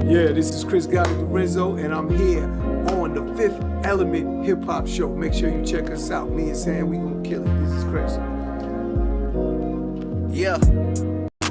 Yeah, this is Chris Gotti Lorenzo, and I'm here on the Fifth Element Hip Hop Show. Make sure you check us out. Me and Sam, we gonna kill it. This is Chris. Yeah.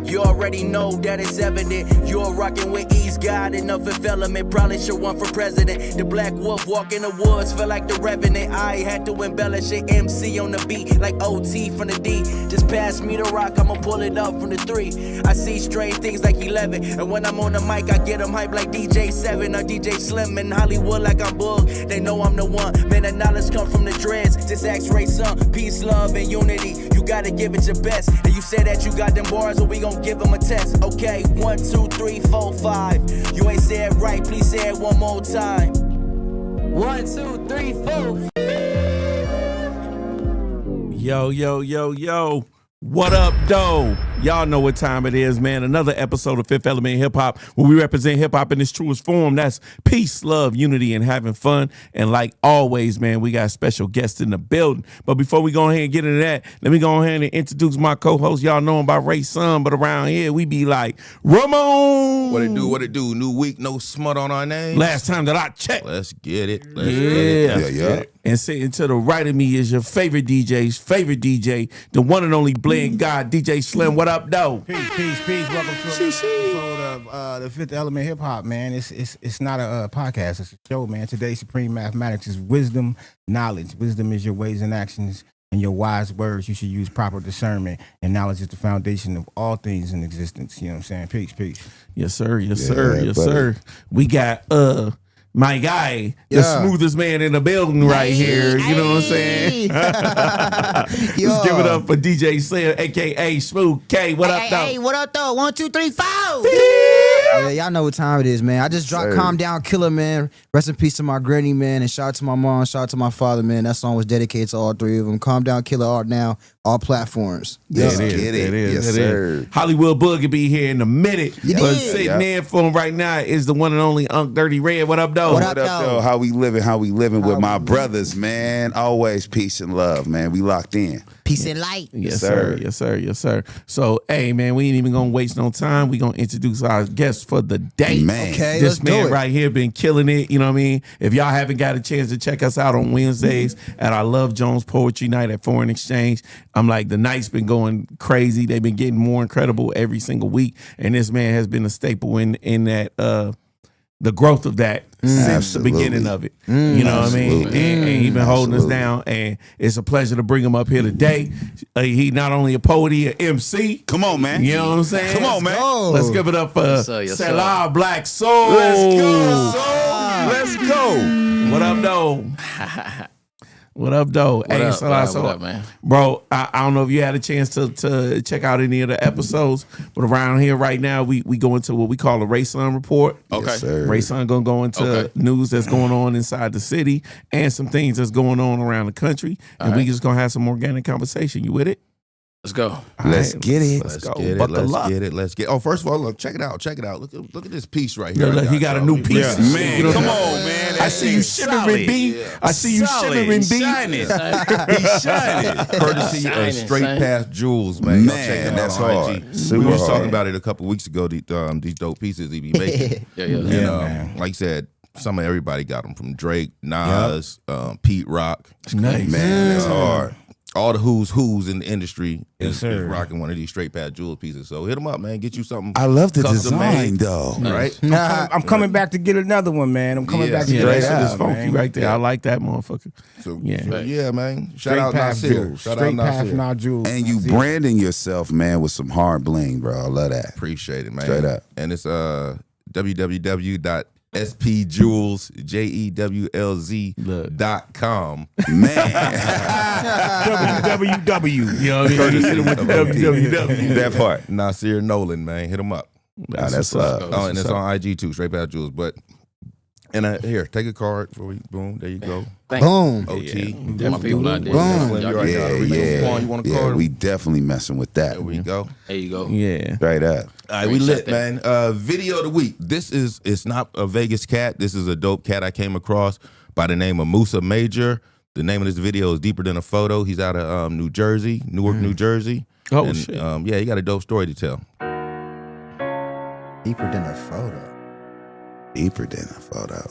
You already know that it's evident. You're rocking with East God in the Fifth Element. Probably should run for president. The Black Wolf walk in the woods, feel like the Revenant. I had to embellish it. MC on the beat, like OT from the D. Just pass me the rock, I'ma pull it up from the 3. I see strange things like 11. And when I'm on the mic, I get them hype like DJ 7 or DJ Slim in Hollywood like I'm Boog. They know I'm the one. Man, the knowledge come from the dreads. This X-ray son, peace, love, and unity. You gotta give it your best. And you say that you got them bars, well, we gon' give them a test. Okay, 1, 2, 3, 4, 5. You ain't say it right, please say it one more time. 1, 2, 3, 4. Yo, yo, yo, yo. What up, though? Y'all know what time it is, man. Another episode of Fifth Element Hip Hop, where we represent hip hop in its truest form. That's peace, love, unity, and having fun. And like always, man, we got special guests in the building. But before we go ahead and get into that, let me go ahead and introduce my co-host. Y'all know him by Ray Sun, but around here we be like, Ramon. What it do? What it do? New week, no smut on our name. Last time that I checked. Let's get it. Let's Yeah. And sitting to the right of me is your favorite DJ's favorite DJ, the one and only Blend God, DJ Slim. What up, though? Peace. Welcome to another episode of the Fifth Element Hip Hop, man. It's not a podcast, it's a show, man. Today's supreme mathematics is wisdom, knowledge. Wisdom is your ways and actions and your wise words. You should use proper discernment, and knowledge is the foundation of all things in existence. You know what I'm saying? Peace. Yes, sir. Sir. We got my guy, the smoothest man in the building right here. You know what I'm saying? Let's give it up for DJ Slim, a.k.a. Smooth K. What up, though? Hey, what up, though? 1, 2, 3, 4. Yeah, y'all know what time it is, man. I just dropped Calm Down Killer, man. Rest in peace to my granny, man. And shout out to my mom, shout out to my father, man. That song was dedicated to all three of them. Calm Down Killer out now, all platforms. Yes, it is. Yes, sir. Hollywood Bug will be here in a minute. But sitting in for him right now is the one and only Unc Dirty Red. What up, though? What up, though? How we living with my brothers, man. Always peace and love, man. We locked in. Peace and light. Yes, sir. So, hey, man, we ain't even gonna waste no time. We gonna introduce our guest for the day. Man. Okay, this man do it. right here been killing it. You know what I mean? If y'all haven't got a chance to check us out on Wednesdays at our Love Jones Poetry Night at Foreign Exchange, I'm like, the night's been going crazy. They've been getting more incredible every single week, and this man has been a staple in that the growth of that since the beginning of it. You know what I mean? And he's been holding us down, and it's a pleasure to bring him up here today. He not only a poet, he an MC. Come on, man. You know what I'm saying? Come on, man. Let's give it up for Selah, Black Soul. Let's go. What up, though? What up, though? What up, man? Bro, I don't know if you had a chance to check out any of the episodes, but around here right now, we go into what we call a Ray Sun report. Okay. Yes, sir. Ray Sun gonna go into news that's going on inside the city and some things that's going on around the country, and we just gonna have some organic conversation. You with it? Let's go. Let's get it. Let's get it. Oh, first of all, look, check it out. Look at this piece right here. Look, he got a new piece. Yeah. Man, You know, come on, man. I see you shimmering, B. I see you shimmering, B. He's shining. Courtesy of Straight Path Jewels, man. Y'all check them out that's on hard. IG. Super We was hard. talking about it a couple weeks ago. These dope pieces he be making. And like you said, some of everybody got them from Drake, Nas, Pete Rock. Nice. Man, that's hard. All the who's in the industry is sir. rocking one of these Straight Path Jewels pieces. So hit them up, man. Get you something. I love the custom design, made, though. right? I'm coming back to get another one, man. I'm coming back to Yeah, get that it shit is out, funky man. right there. I like that motherfucker. So, Yeah. yeah, man. Shout Straight out Path Nasir. Jewels. Shout out Straight Path Nasir. Jewels. And you branding yourself, man, with some hard bling, bro. I love that. Appreciate it, man. Straight up. And it's www.spjewels.com. Man. www. You know what I mean? Hit him with the www. That part. Nasir Nolan, man. Hit him up. That's Oh, and it's on IG too, Straight Path Jewels. But here, take a card for you. Boom, there you go. Boom. OT. My people out there. Boom. You already got it. You want a card? We definitely messing with that. There we go. There you go. Yeah. Straight up. All right, we lit, man. Video of the week. It's not a Vegas cat. This is a dope cat I came across by the name of Musa Major. The name of this video is Deeper Than a Photo. He's out of New Jersey, Newark, New Jersey. Oh, and, shit. Yeah, he got a dope story to tell. Deeper than a photo. Deeper than a photo.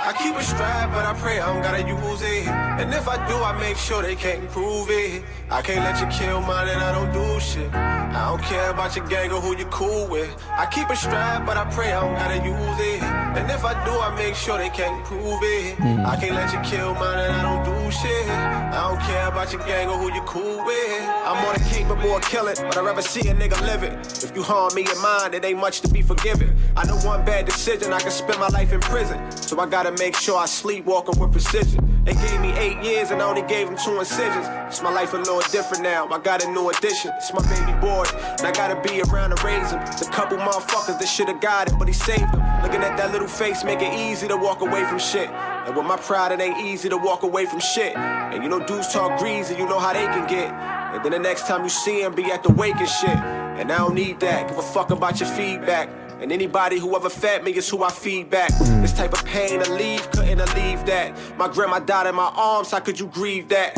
I keep a strap, but I pray I don't gotta use it. And if I do, I make sure they can't prove it. I can't let you kill mine and I don't do shit. I don't care about your gang or who you cool with. I keep a strap, but I pray I don't gotta use it. And if I do, I make sure they can't prove it. I can't let you kill mine and I don't do shit. I don't care about your gang or who you cool with. I'm more than capable of killing, but I'd rather see a nigga live it. If you harm me in mind, it ain't much to be forgiven. I know one bad decision, I can spend my life in prison. So I gotta make sure I sleepwalking with precision. They gave me 8 years and I only gave them 2 incisions. It's my life a little different now, I got a new addition. It's my baby boy, and I gotta be around to raise him. It's a couple motherfuckers that should've got it, but he saved them. Looking at that little face, make it easy to walk away from shit. And with my pride, it ain't easy to walk away from shit. And you know dudes talk greasy, you know how they can get. And then the next time you see him, be at the wake and shit. And I don't need that, give a fuck about your feedback. And anybody who ever fed me is who I feed back. This type of pain to leave, couldn't leave that. My grandma died in my arms, how could you grieve that?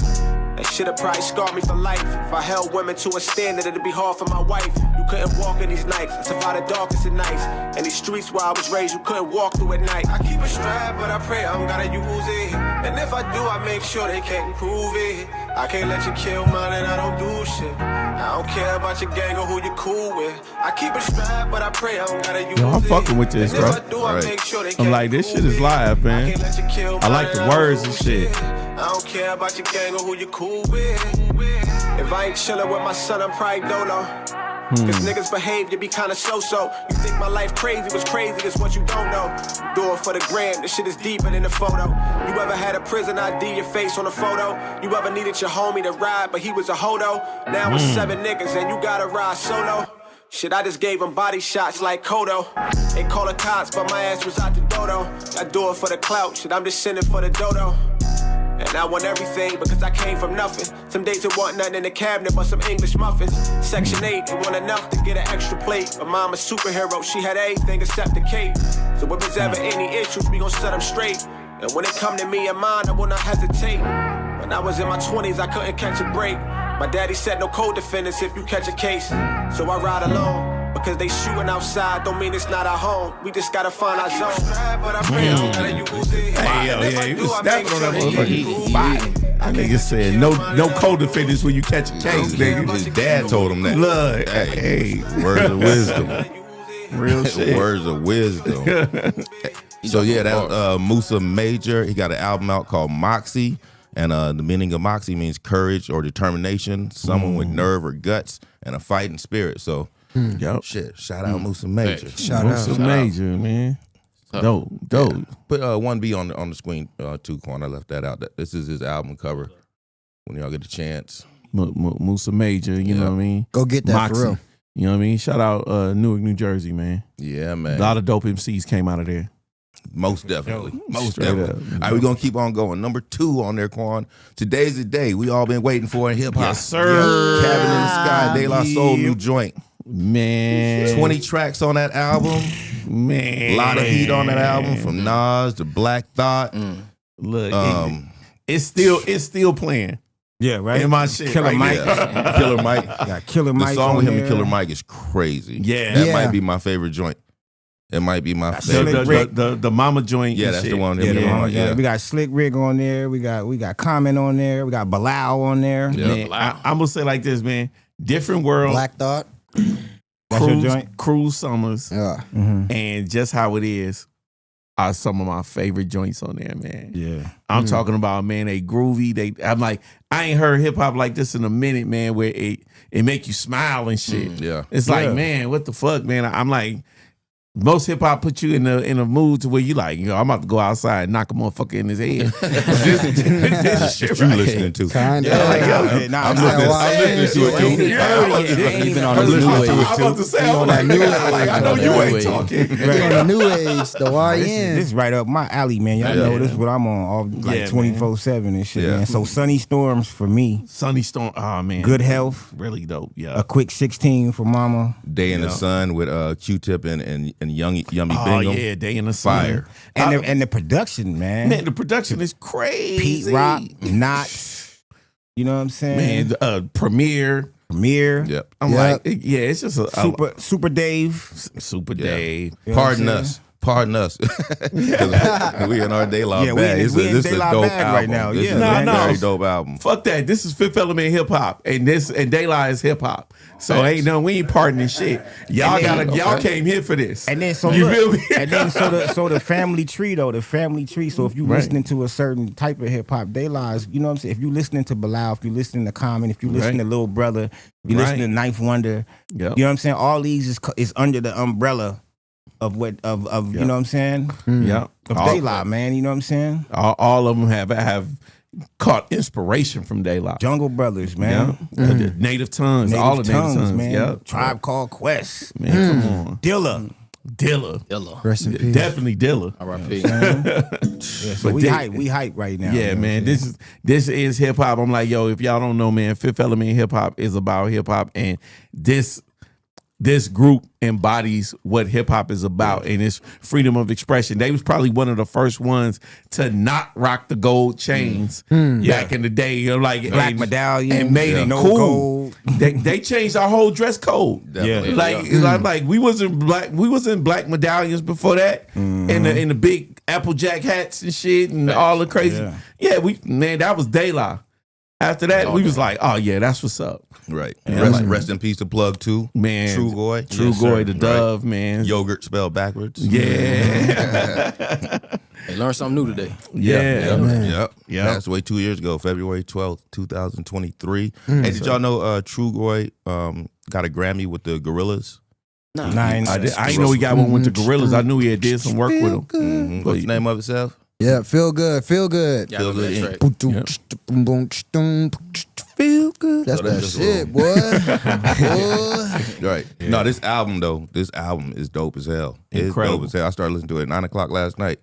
That shit'd probably scar me for life. If I held women to a standard, it'd be hard for my wife. You couldn't walk in these nights, I survived the darkest of nights. And these streets where I was raised, you couldn't walk through at night. I keep a strap, but I pray I don't gotta use it. And if I do, I make sure they can't prove it. I can't let you kill mine and I don't do shit. I don't care about your gang or who you cool with. I keep a strap, but I pray I don't gotta use it. Yo, I'm fucking with this, and bro. If I do, I make sure they I'm can't like, this prove shit is it. live, man. I can't let you kill I like mine the and I words don't and do shit. I don't care about your gang or who you cool with. If I ain't chillin' with my son, I'm probably dolo. Cause niggas' behavior be kinda so-so. You think my life crazy was crazy, it's what you don't know. Do it for the gram, this shit is deeper than the photo. You ever had a prison ID, your face on a photo? You ever needed your homie to ride, but he was a hodo? Now it's 7 niggas and you gotta ride solo. Shit, I just gave him body shots like Kodo. They call the cops, but my ass was out the dodo. I do it for the clout, shit, I'm just sending for the dodo. And I want everything because I came from nothing. Some days it want nothing in the cabinet but some English muffins. Section 8, it want enough to get an extra plate. But mama's superhero, she had everything except the cape. So if there's ever any issues, we gon' set them straight. And when it come to me and mine, I will not hesitate. When I was in my 20s, I couldn't catch a break. My daddy said no co-defendants if you catch a case. So I ride alone. Because they shooting outside, don't mean it's not our home. We just gotta find our zone. Hey, yo, he was snapping on that motherfucker. That nigga said, no co-defendants when you catch a case, nigga. His dad told him that. Look, hey, words of wisdom. Real shit. Words of wisdom. So yeah, that Musa Major, he got an album out called Moxie. And the meaning of Moxie means courage or determination, someone with nerve or guts and a fighting spirit. So Yep. shit, shout out Musa Major. Shout Musa out. Major, man. Dope. Yeah. Put 1B on the screen too, Quan. I left that out. This is his album cover. When y'all get a chance. Musa Major, you know what I mean? Go get that Moxie, for real. You know what I mean? Shout out Newark, New Jersey, man. Yeah, A man. lot of dope MCs came out of there. Most definitely. Most Straight definitely. up. All right, we're going to keep on going. Number 2 on there, Quan. Today's the day. We all been waiting for in hip-hop. Yes, sir. Cabin in the Sky, De La Soul, new joint. Man. 20 tracks on that album. Man. A lot of heat on that album from Nas to Black Thought. Look, it's still playing. Yeah, right. In my shit. Killer right Mike. now. Killer Mike. Got Killer The Mike. song on with him there. and Killer Mike is crazy. Yeah. That Yeah. might be my favorite joint. It might be my Slick favorite. Rick. The mama joint. Yeah, and that's shit. the one. Yeah, Yeah, the one, yeah. We got Slick Rick on there. We got Comment on there. We got Bilal on there. Yeah. Man, I'm gonna say like this, man. Different world. Black Thought. That's your joint? Cruise Summers, Yeah. and Just How It Is are some of my favorite joints on there, man. Yeah. I'm talking about, man, they groovy. I'm like, I ain't heard hip hop like this in a minute, man, where it make you smile and shit. Yeah. It's like, Yeah. man, what the fuck, man? I'm like, most hip hop put you in a mood to where you like, you know, I'm about to go outside and knock a motherfucker in his head. this shit What you right listening to? Kind of. like, yo, I'm listening to it too. Even on the new wave. I'm about to say, I'm like, I know you ain't talking. Right. On the new age, the This YN. is right up my alley, man. Y'all know this is what I'm on, all like Yeah, 24/7 and shit, Yeah. man. So Sunny Storms for me, Sunny Storm, oh man, Good Health, really dope. Yeah, a quick 16 for Mama. Day in the Sun with Q-Tip and and Yummy Oh Bingham. yeah, Day in the Sun. Fire. And the production, man. Man, the production is crazy. Pete Rock, Knots. You know what I'm saying? Man, Premiere. Yep. I'm like, yeah, it's just a Super Dave. Super Dave. You know what Pardon I'm us. Pardon us. 'Cause we in our De La Yeah, bag. we in This De is a La dope bag album. right now. This Yeah, is man. a very No. dope album. Fuck that. This is Fifth Element hip hop, and De La is hip hop. So we ain't pardoning shit. Y'all came here for this. And then so you look, feel me? and then so the family tree though, the family tree. So if you Right. listening to a certain type of hip hop, De La is, you know what I'm saying? If you listening to Bilal, if you listening to Common, if you listening Right. to Lil Brother, if you Right. listening to Ninth Wonder, Yep. you know what I'm saying? All these is under the umbrella of what of you know what I'm saying? Yeah. Of De La, man. You know what I'm saying? All of them have caught inspiration from De La. Jungle Brothers, Yeah. man. The Native Tongues, all the Native Tongues, man. Yeah. Tribe Called Quest, Man, come on. Dilla. Dilla. Rest in peace. Definitely Dilla. R.I.P. Yeah, so But we hype right now. Yeah, you know man. what I'm saying? This is hip hop. I'm like, yo, if y'all don't know, man, Fifth Element hip hop is about hip hop, and this group embodies what hip hop is about, and it's freedom of expression. They was probably one of the first ones to not rock the gold chains back in the day. You know, like Black medallion and made it no cool. gold. They changed our whole dress code. Definitely. Like we wasn't black medallions before that, and the big Applejack hats and shit, and all the crazy. Yeah, that was De La. After that, we was like, oh yeah, that's what's up. Right. Yeah, Rest in peace to Plug 2. Man, True Goy. True Yes, Goy, sir. the Dove, man. Yogurt spelled backwards. Yeah. Hey, learned something new today. Yeah. Yep. Yep. Passed away 2 years ago, February 12th, 2023. Hey, did y'all know True Goy got a Grammy with the Gorillas? Nine. I didn't know he got one with the Gorillas. I knew he had did some work with them. Mm-hmm. What's the name of itself? Yeah, feel good. Yeah, Feel I love good. that track. Feel good. That's So that that's just shit, boy. Right. No, this album is dope as hell. It's Incredible. dope as hell. I started listening to it at 9 o'clock last night.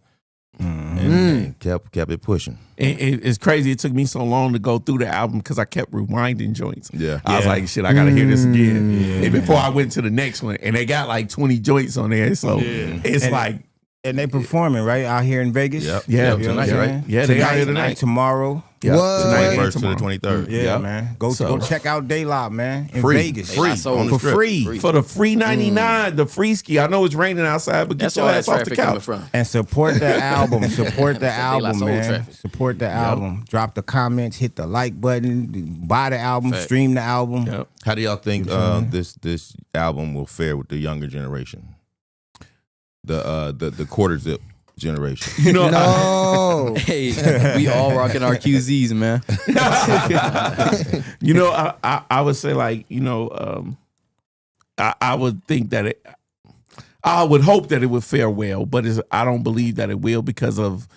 And kept it pushing. It's crazy. It took me so long to go through the album because I kept rewinding joints. Yeah. I was like, shit, I gotta hear this again. And before I went to the next one, and they got like 20 joints on there. So it's like, And they performing right out here in Vegas. Yep. yeah, You know what I'm Tonight, saying? right? Yeah, they out here tonight. tomorrow. Yeah, What? tonight and 21st to the tomorrow. 23rd. Yeah, Yep. man. Go So- check out De La, man, in Free. Vegas. Free. On for the strip. free. For the free 99, the free ski. I know it's raining outside, but get That's your where that ass off the traffic coming couch. from. And support the album. Support the They like album, soul man. traffic. Support the album. Drop the comments, hit the like button, buy the album, Fact. stream the album. Yep. How do y'all think this album will fare with the younger generation? The quarter zip generation. You know, No. Hey, we all rocking our QZs, man. you know, I would say like, you know, I would think that I would hope that it would fare well, but I don't believe that it will because of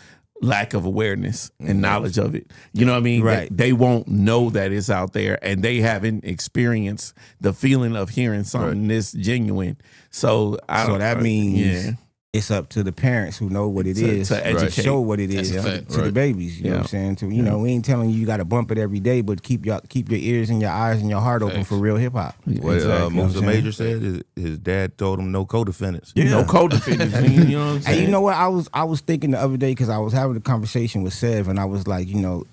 lack of awareness and knowledge of it. You know what I mean? Right. They won't know that it's out there, and they haven't experienced the feeling of hearing something this genuine. So that means yeah. it's up to the parents who know what it To- is to educate. show what it That's is a to fact. the Right. babies. You know what I'm Yeah. saying? To we ain't telling you got to bump it every day, but keep your ears and your eyes and your heart open Thanks. for real hip hop. What Exactly. Musa Major said, his dad told him no co-defendants. No co-defendants, man. You know what I'm saying? And you know what? I was thinking the other day because I was having a conversation with Sev, and I was like, you know,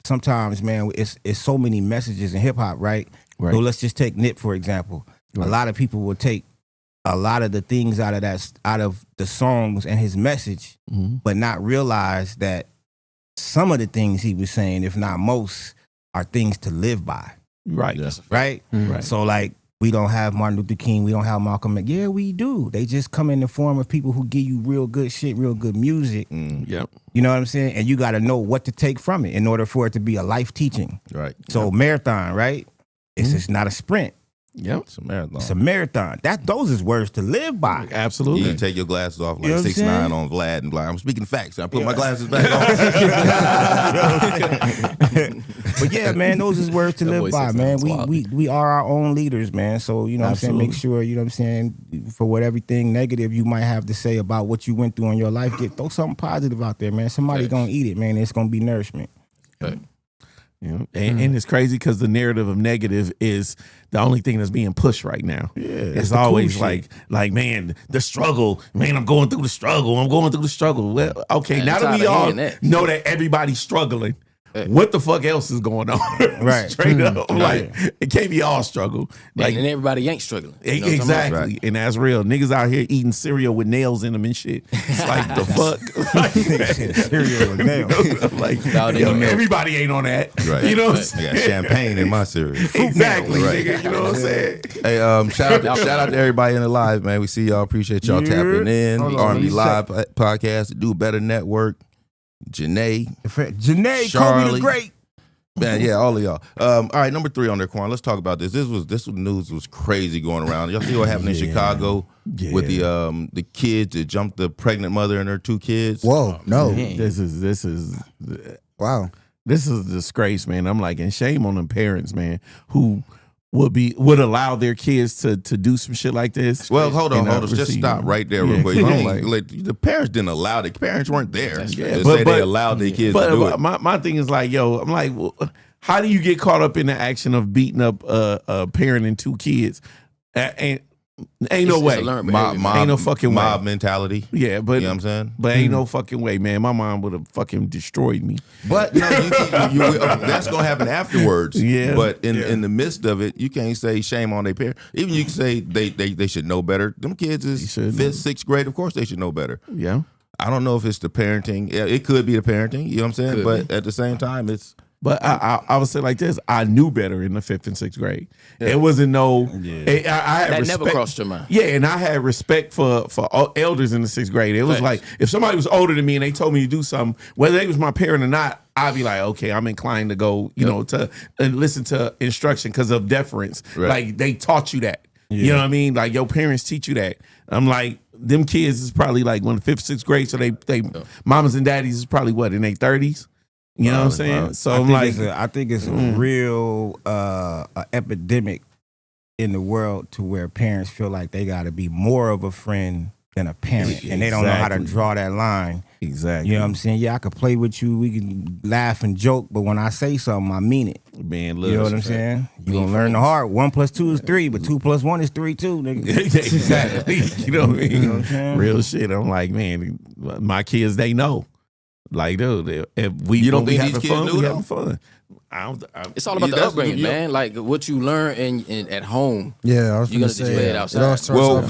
sometimes, man, it's so many messages in hip hop, right? Right. So let's just take Nip for example. Right. A lot of people will take a lot of the things out of the songs and his message, but not realize that some of the things he was saying, if not most, are things to live by, Right. Yeah. right? Right. So like, we don't have Martin Luther King, we don't have Malcolm X. Yeah, we do. They just come in the form of people who give you real good shit, real good music. Yep. You know what I'm saying? And you got to know what to take from it in order for it to be a life teaching. Right. So marathon, right? It's just not a sprint. Yep. It's a marathon. It's a marathon. Those is words to live by. You Absolutely. can take your glasses off You know like what I'm 6ix9ine saying? on Vlad and like, I'm speaking facts. I put my glasses back on. But yeah, man, those is words to That live boy by, 6ix9ine man. is wild. We are our own leaders, man. So, you know what I'm saying? Make sure, you know what I'm saying, for what everything negative you might have to say about what you went through in your life, throw something positive out there, man. Somebody Facts. gonna eat it, man. It's gonna be nourishment. Okay. You know? And it's crazy because the narrative of negative is the only thing that's being pushed right now. Yeah, it's always like, man, the struggle. Man, I'm going through the struggle. Well, okay, now that we all know that everybody's struggling, what the fuck else is going on? Right. Straight up. Like, it can't be all struggle. Like, and everybody ain't struggling. You know exactly. Right. And that's real. Niggas out here eating cereal with nails in them and shit. It's like, the fuck? Like, cereal with nails. Like, yo, everybody ain't on that. Right. You know what I'm saying? I got champagne in my cereal. Exactly, right. nigga. You know what I'm saying? Hey, shout out to everybody in the live, man. We see y'all. Appreciate y'all tapping in. R&B Live podcast, the Do Better Network. Janae, Charlie. Kobe the Great. Man, yeah, all of y'all. All right, number 3 on there, Quan. Let's talk about this. This news was crazy going around. Y'all see what happened in Chicago with the kids that jumped the pregnant mother and her 2 kids? Whoa, no. This is wow. This is a disgrace, man. I'm like, and shame on them parents, man, who would allow their kids to do some shit like this. Well, hold on. Just stop right there real quick. The parents didn't allow the parents weren't there. Yeah, but they allowed their kids to do it. My thing is like, yo, I'm like, well, how do you get caught up in the action of beating up a parent and 2 kids? Ain't no way. Ain't no fucking way. Mob mentality. Yeah, but you know what I'm saying? But ain't no fucking way, man. My mom would have fucking destroyed me. But no, that's gonna happen afterwards. Yeah. But in the midst of it, you can't say shame on their parents. Even you can say they should know better. Them kids is 5th, 6th grade. Of course they should know better. Yeah. I don't know if it's the parenting. Yeah, it could be the parenting. You know what I'm saying? But at the same time, it's. But I would say like this: I knew better in the 5th and 6th grade. Yeah. It wasn't no. Yeah. I had that respect, never crossed your mind. Yeah, and I had respect for elders in the 6th grade. It was like if somebody was older than me and they told me to do something, whether they was my parent or not, I'd be like, okay, I'm inclined to go, you know, to listen to instruction because of deference. Right. Like they taught you that. Yeah. You know what I mean? Like your parents teach you that. I'm like, them kids is probably like 5th, 6th grade, so they mamas and daddies is probably what in their 30s. You know what I'm saying? So I'm like, I think it's a real epidemic in the world to where parents feel like they got to be more of a friend than a parent, and they don't know how to draw that line. Exactly. You know what I'm saying? Yeah, I could play with you, we can laugh and joke, but when I say something, I mean it. Man, you know what I'm saying? You gonna learn the hard. 1 + 2 is 3, but 2 + 1 is 3 too, nigga. Exactly. You know what I mean? You know what I'm saying? Real shit. I'm like, man, my kids, they know. Like, dude, if you don't think these kids fun, knew we that? having fun. It's all about the upbringing, man. Like what you learn in at home. Yeah, I was you're gonna say display it outside. So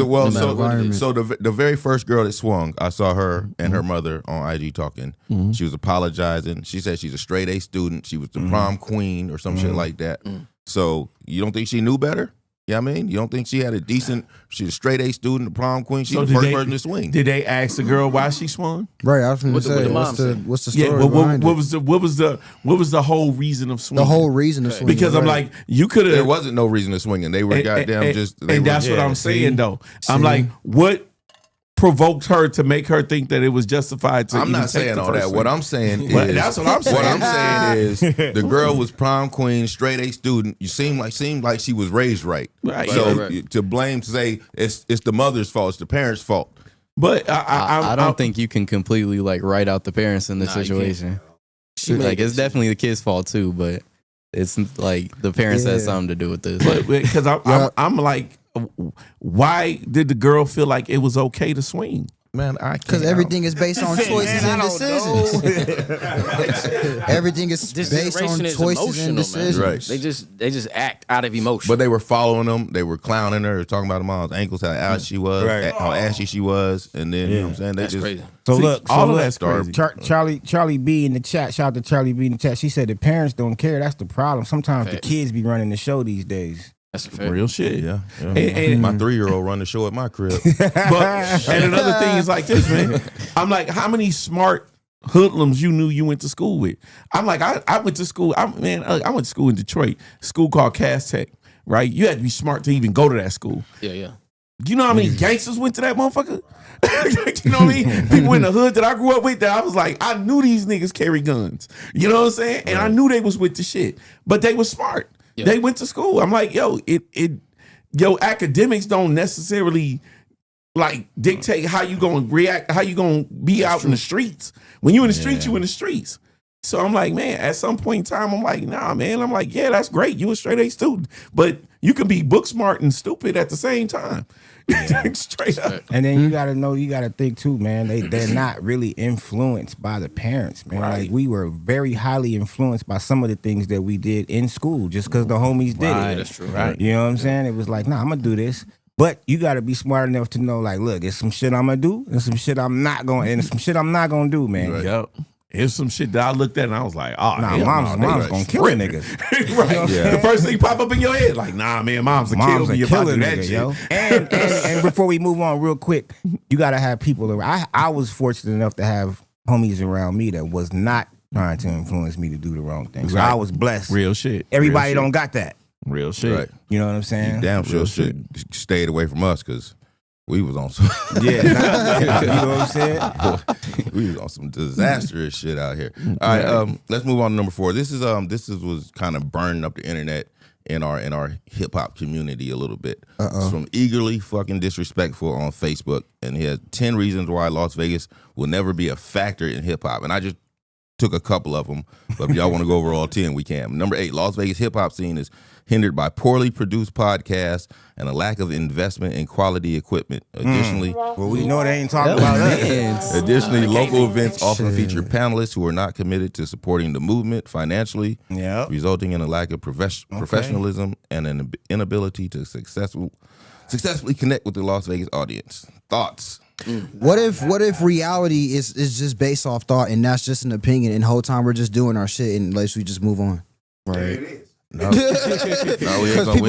the very first girl that swung, I saw her and her mother on IG talking. She was apologizing. She said she's a straight A student. She was the prom queen or some shit like that. So you don't think she knew better? Yeah, you know what I mean, you don't think she had she's a straight A student, a prom queen. She was the first person to swing. Did they ask the girl why she swung? Right, I was going to say, what's the story behind what was the whole reason of swinging? The whole reason of swinging. Because I'm like, you could have. There wasn't no reason to swinging. They were goddamn just. And that's what I'm saying though. I'm like, what provoked her to make her think that it was justified to. I'm not saying all that. What I'm saying is that's what I'm saying. What I'm saying is the girl was prom queen, straight A student. You seemed like she was raised right. Right. So to blame, to say it's the mother's fault, it's the parents' fault. But I don't think you can completely like write out the parents in this situation. Like it's definitely the kid's fault too, but it's like the parents had something to do with this. Because I'm like, why did the girl feel like it was okay to swing? Man, because everything is based on choices and decisions. Everything is based on choices and decisions. Right. They just act out of emotion. But they were following them. They were clowning her, talking about her mom's ankles, how ashy she was, how ashy she was, and then you know what I'm saying. That's crazy. So all of that started. Charlie B in the chat. Shout out to Charlie B in the chat. She said the parents don't care. That's the problem. Sometimes the kids be running the show these days. That's a real shit. Yeah. And my 3-year-old run the show at my crib. And another thing is like this, man. I'm like, how many smart hoodlums you knew you went to school with? I'm like, I went to school. I went to school in Detroit. School called Cass Tech. Right? You had to be smart to even go to that school. Yeah. You know how many gangsters went to that motherfucker? You know what I mean? People in the hood that I grew up with, that I was like, I knew these niggas carry guns. You know what I'm saying? And I knew they was with the shit, but they was smart. Yeah. They went to school. I'm like, yo, academics don't necessarily like dictate how you gonna react, how you gonna be out in the streets. When you in the streets, you in the streets. So I'm like, man, at some point in time, I'm like, nah, man. I'm like, yeah, that's great. You a straight A student, but you can be book smart and stupid at the same time. Straight up. And then you gotta think too, man. They're not really influenced by the parents, man. Right. Like we were very highly influenced by some of the things that we did in school, just because the homies did it. That's true. Right. You know what I'm saying? It was like, nah, I'm gonna do this. But you gotta be smart enough to know, like, look, there's some shit I'm gonna do, and some shit I'm not gonna do, man. Right. Yep. Here's some shit that I looked at and I was like, oh, Nah, hell mom's gonna kill a nigga. Right. Yeah. The first thing pop up in your head, like, nah, man, mom's a kill me if I do that shit. Yo. And before we move on real quick, you gotta have people around. I was fortunate enough to have homies around me that was not trying to influence me to do the wrong thing. So Right. I was blessed. Real shit. Everybody Real don't shit. got that. Real shit. Right. You know what I'm saying? You damn sure should stayed away from us because we was on some. Yeah, you know what I'm saying? We was on some disastrous shit out here. All right, let's move on to number 4. This was kind of burning up the internet in our hip hop community a little bit. It's from Eagerly Fucking Disrespectful on Facebook, and he has 10 reasons why Las Vegas will never be a factor in hip hop. And I just took a couple of them, but if y'all want to go over all 10, we can. Number 8, Las Vegas hip hop scene is hindered by poorly produced podcasts and a lack of investment in quality equipment. Additionally, Well, we know they ain't talking about us. Additionally, local events often feature panelists who are not committed to supporting the movement financially, resulting in a lack of professionalism and an inability to successfully connect with the Las Vegas audience. Thoughts? What if reality is just based off thought and that's just an opinion and the whole time we're just doing our shit and let's we just move on? Right. No, we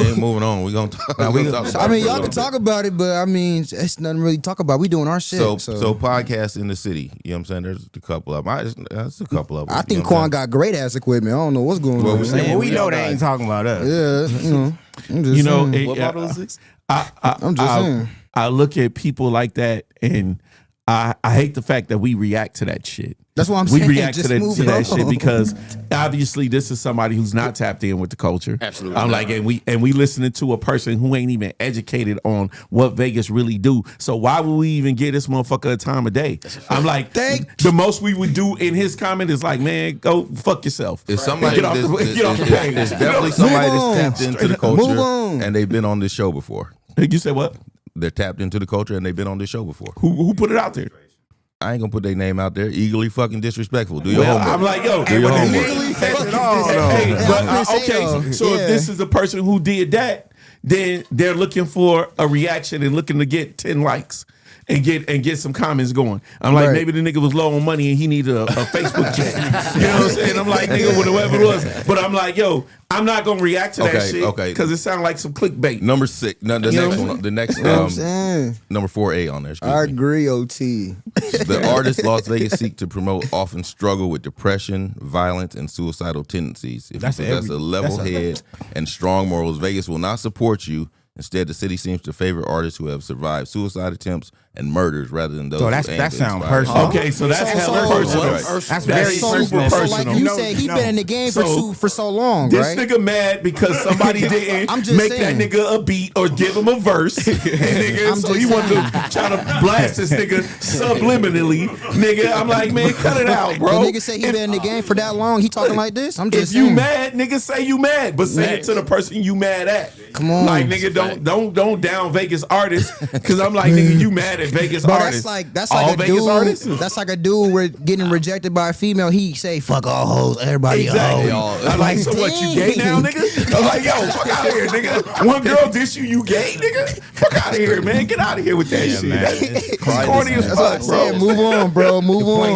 ain't moving on. We gonna talk. Talk about I mean, it y'all can talk about it, but I mean, it's nothing really to talk about. We doing our shit. So podcasts in the city. You know what I'm saying? There's a couple of them. That's a couple of them. I think Quan got great ass equipment. I don't know what's going on. Well, we know they ain't talking about us. Yeah, you know. I'm just saying. What model is this? I'm just saying. I look at people like that and I hate the fact that we react to that shit. That's what I'm We saying. react Just to move that shit on. because obviously this is somebody who's not tapped in with the culture. Absolutely I'm not. like, and we listening to a person who ain't even educated on what Vegas really do. So why would we even give this motherfucker a time of day? I'm like, the most we would do in his comment is like, man, go fuck yourself. It's somebody Get off the page. It's definitely somebody Move on. that's tapped into the Move culture on. and they've been on this show before. You said what? They're tapped into the culture and they've been on this show before. Who put it out there? I ain't gonna put their name out there. Eagerly Fucking Disrespectful. Do your Well, homework. I'm like, yo, Do your homework. Okay, so if this is the person who did that, then they're looking for a reaction and looking to get 10 likes and get some comments going. I'm like, Right. maybe the nigga was low on money and he needed a Facebook check. You know what I'm saying? I'm like, nigga, whatever it was. But I'm like, yo, I'm not gonna react to that Okay, shit okay. because it sounds like some clickbait. Number 6. No, the You know next what I'm one. The next You know what I'm saying? number 4A on there. excuse I me. agree, OT. The artists Las Vegas seek to promote often struggle with depression, violence, and suicidal tendencies. If That's you possess a level head and strong morals, Vegas will not support you. Instead, the city seems to favor artists who have survived suicide attempts and murders rather than those So who that aim to sound inspire. personal. Okay, so that's So- hella so- personal. That's That's very super personal. So personal. like you said, he been in the game for so long, This right? nigga mad because somebody didn't I'm just make saying. that nigga a beat or give him a verse. And nigga, I'm so just he wanted to saying. try to blast this nigga subliminally. Nigga, I'm like, man, cut it out, bro. The nigga say he been in the game for that long. He talking like this. I'm If just you saying. mad, nigga, say you mad, but say it to the person you mad at. Come on. Like, nigga, don't down Vegas artists, because I'm like, nigga, you mad at Vegas But artists. that's All like a Vegas dude. artists? That's like a dude we're getting rejected by a female. He say fuck all hoes, everybody Exactly. hoes. I'm like, so what, you gay now, nigga? I'm like, yo, fuck out of here, nigga. One girl diss you gay, nigga? Fuck out of here, man. Get out of here with that shit. man. That's corny as That's what I'm fuck, bro. saying. Move on, bro. Move on.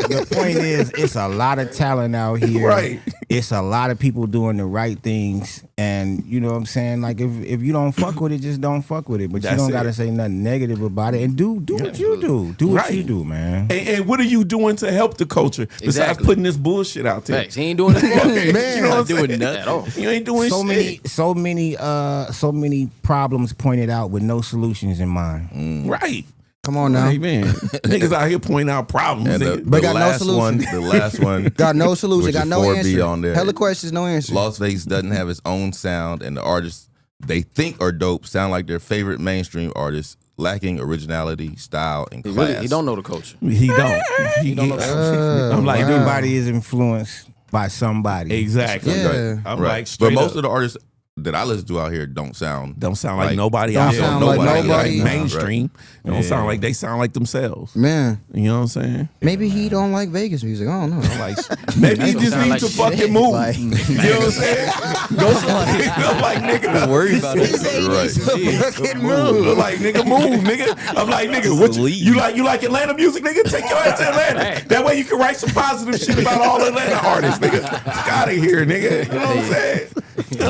The point is, it's a lot of talent out here. Right. It's a lot of people doing the right things. And you know what I'm saying? Like if you don't fuck with it, just don't fuck with it. But That's you don't it. gotta say nothing negative about it. And do what you do. Do what Right. you do, man. And what are you doing to help the culture besides Exactly. putting this bullshit out there? Facts. He ain't doing this. Man, you know what I'm doing saying? nothing at all. You ain't doing shit. So many problems pointed out with no solutions in mind. Right. Come on now. Hey, man. Niggas out here pointing out problems. And nigga. But got no last solution. one, the last one, Got no solution. which Got is no 4B answer. on there. Hella questions, no answer. Las Vegas doesn't have its own sound, and the artists they think are dope sound like their favorite mainstream artists. lacking originality, style, and He class. really, he don't know the culture. He don't. He don't know the culture. I'm like, Everybody is influenced by somebody. exactly. Yeah. I'm Right. like, straight but most up. of the artists that I listen to out here don't sound like nobody Don't out sound there. like nobody. Mainstream. They don't sound like they sound like themselves. Man, You know what I'm saying? maybe he don't like Vegas music. I don't know. Like maybe he just sound needs like to fucking shit. move. Like- You know what I'm saying? Go somewhere. I'm like, nigga, Don't worry about it. Fucking move. I'm like, nigga, move, nigga. I'm like, nigga, what you like Atlanta music, nigga? Take your ass to Atlanta. That way you can write some positive shit about all Atlanta artists, nigga. Fuck out of here, nigga. You know what I'm saying?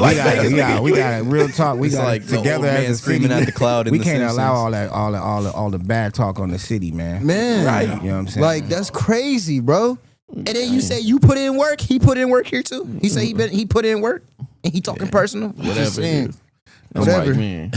Like Vegas, nigga, we got real talk. We It's got like the together old man as a screaming city. at the cloud in We The can't Simpsons. allow all the bad talk on the city, man. Man, Right. You know what I'm saying? like that's crazy, bro. And then you say you put in work. He put in work here too. He said he put in work and he talking personal. Whatever it is. I'm Whatever. like, man.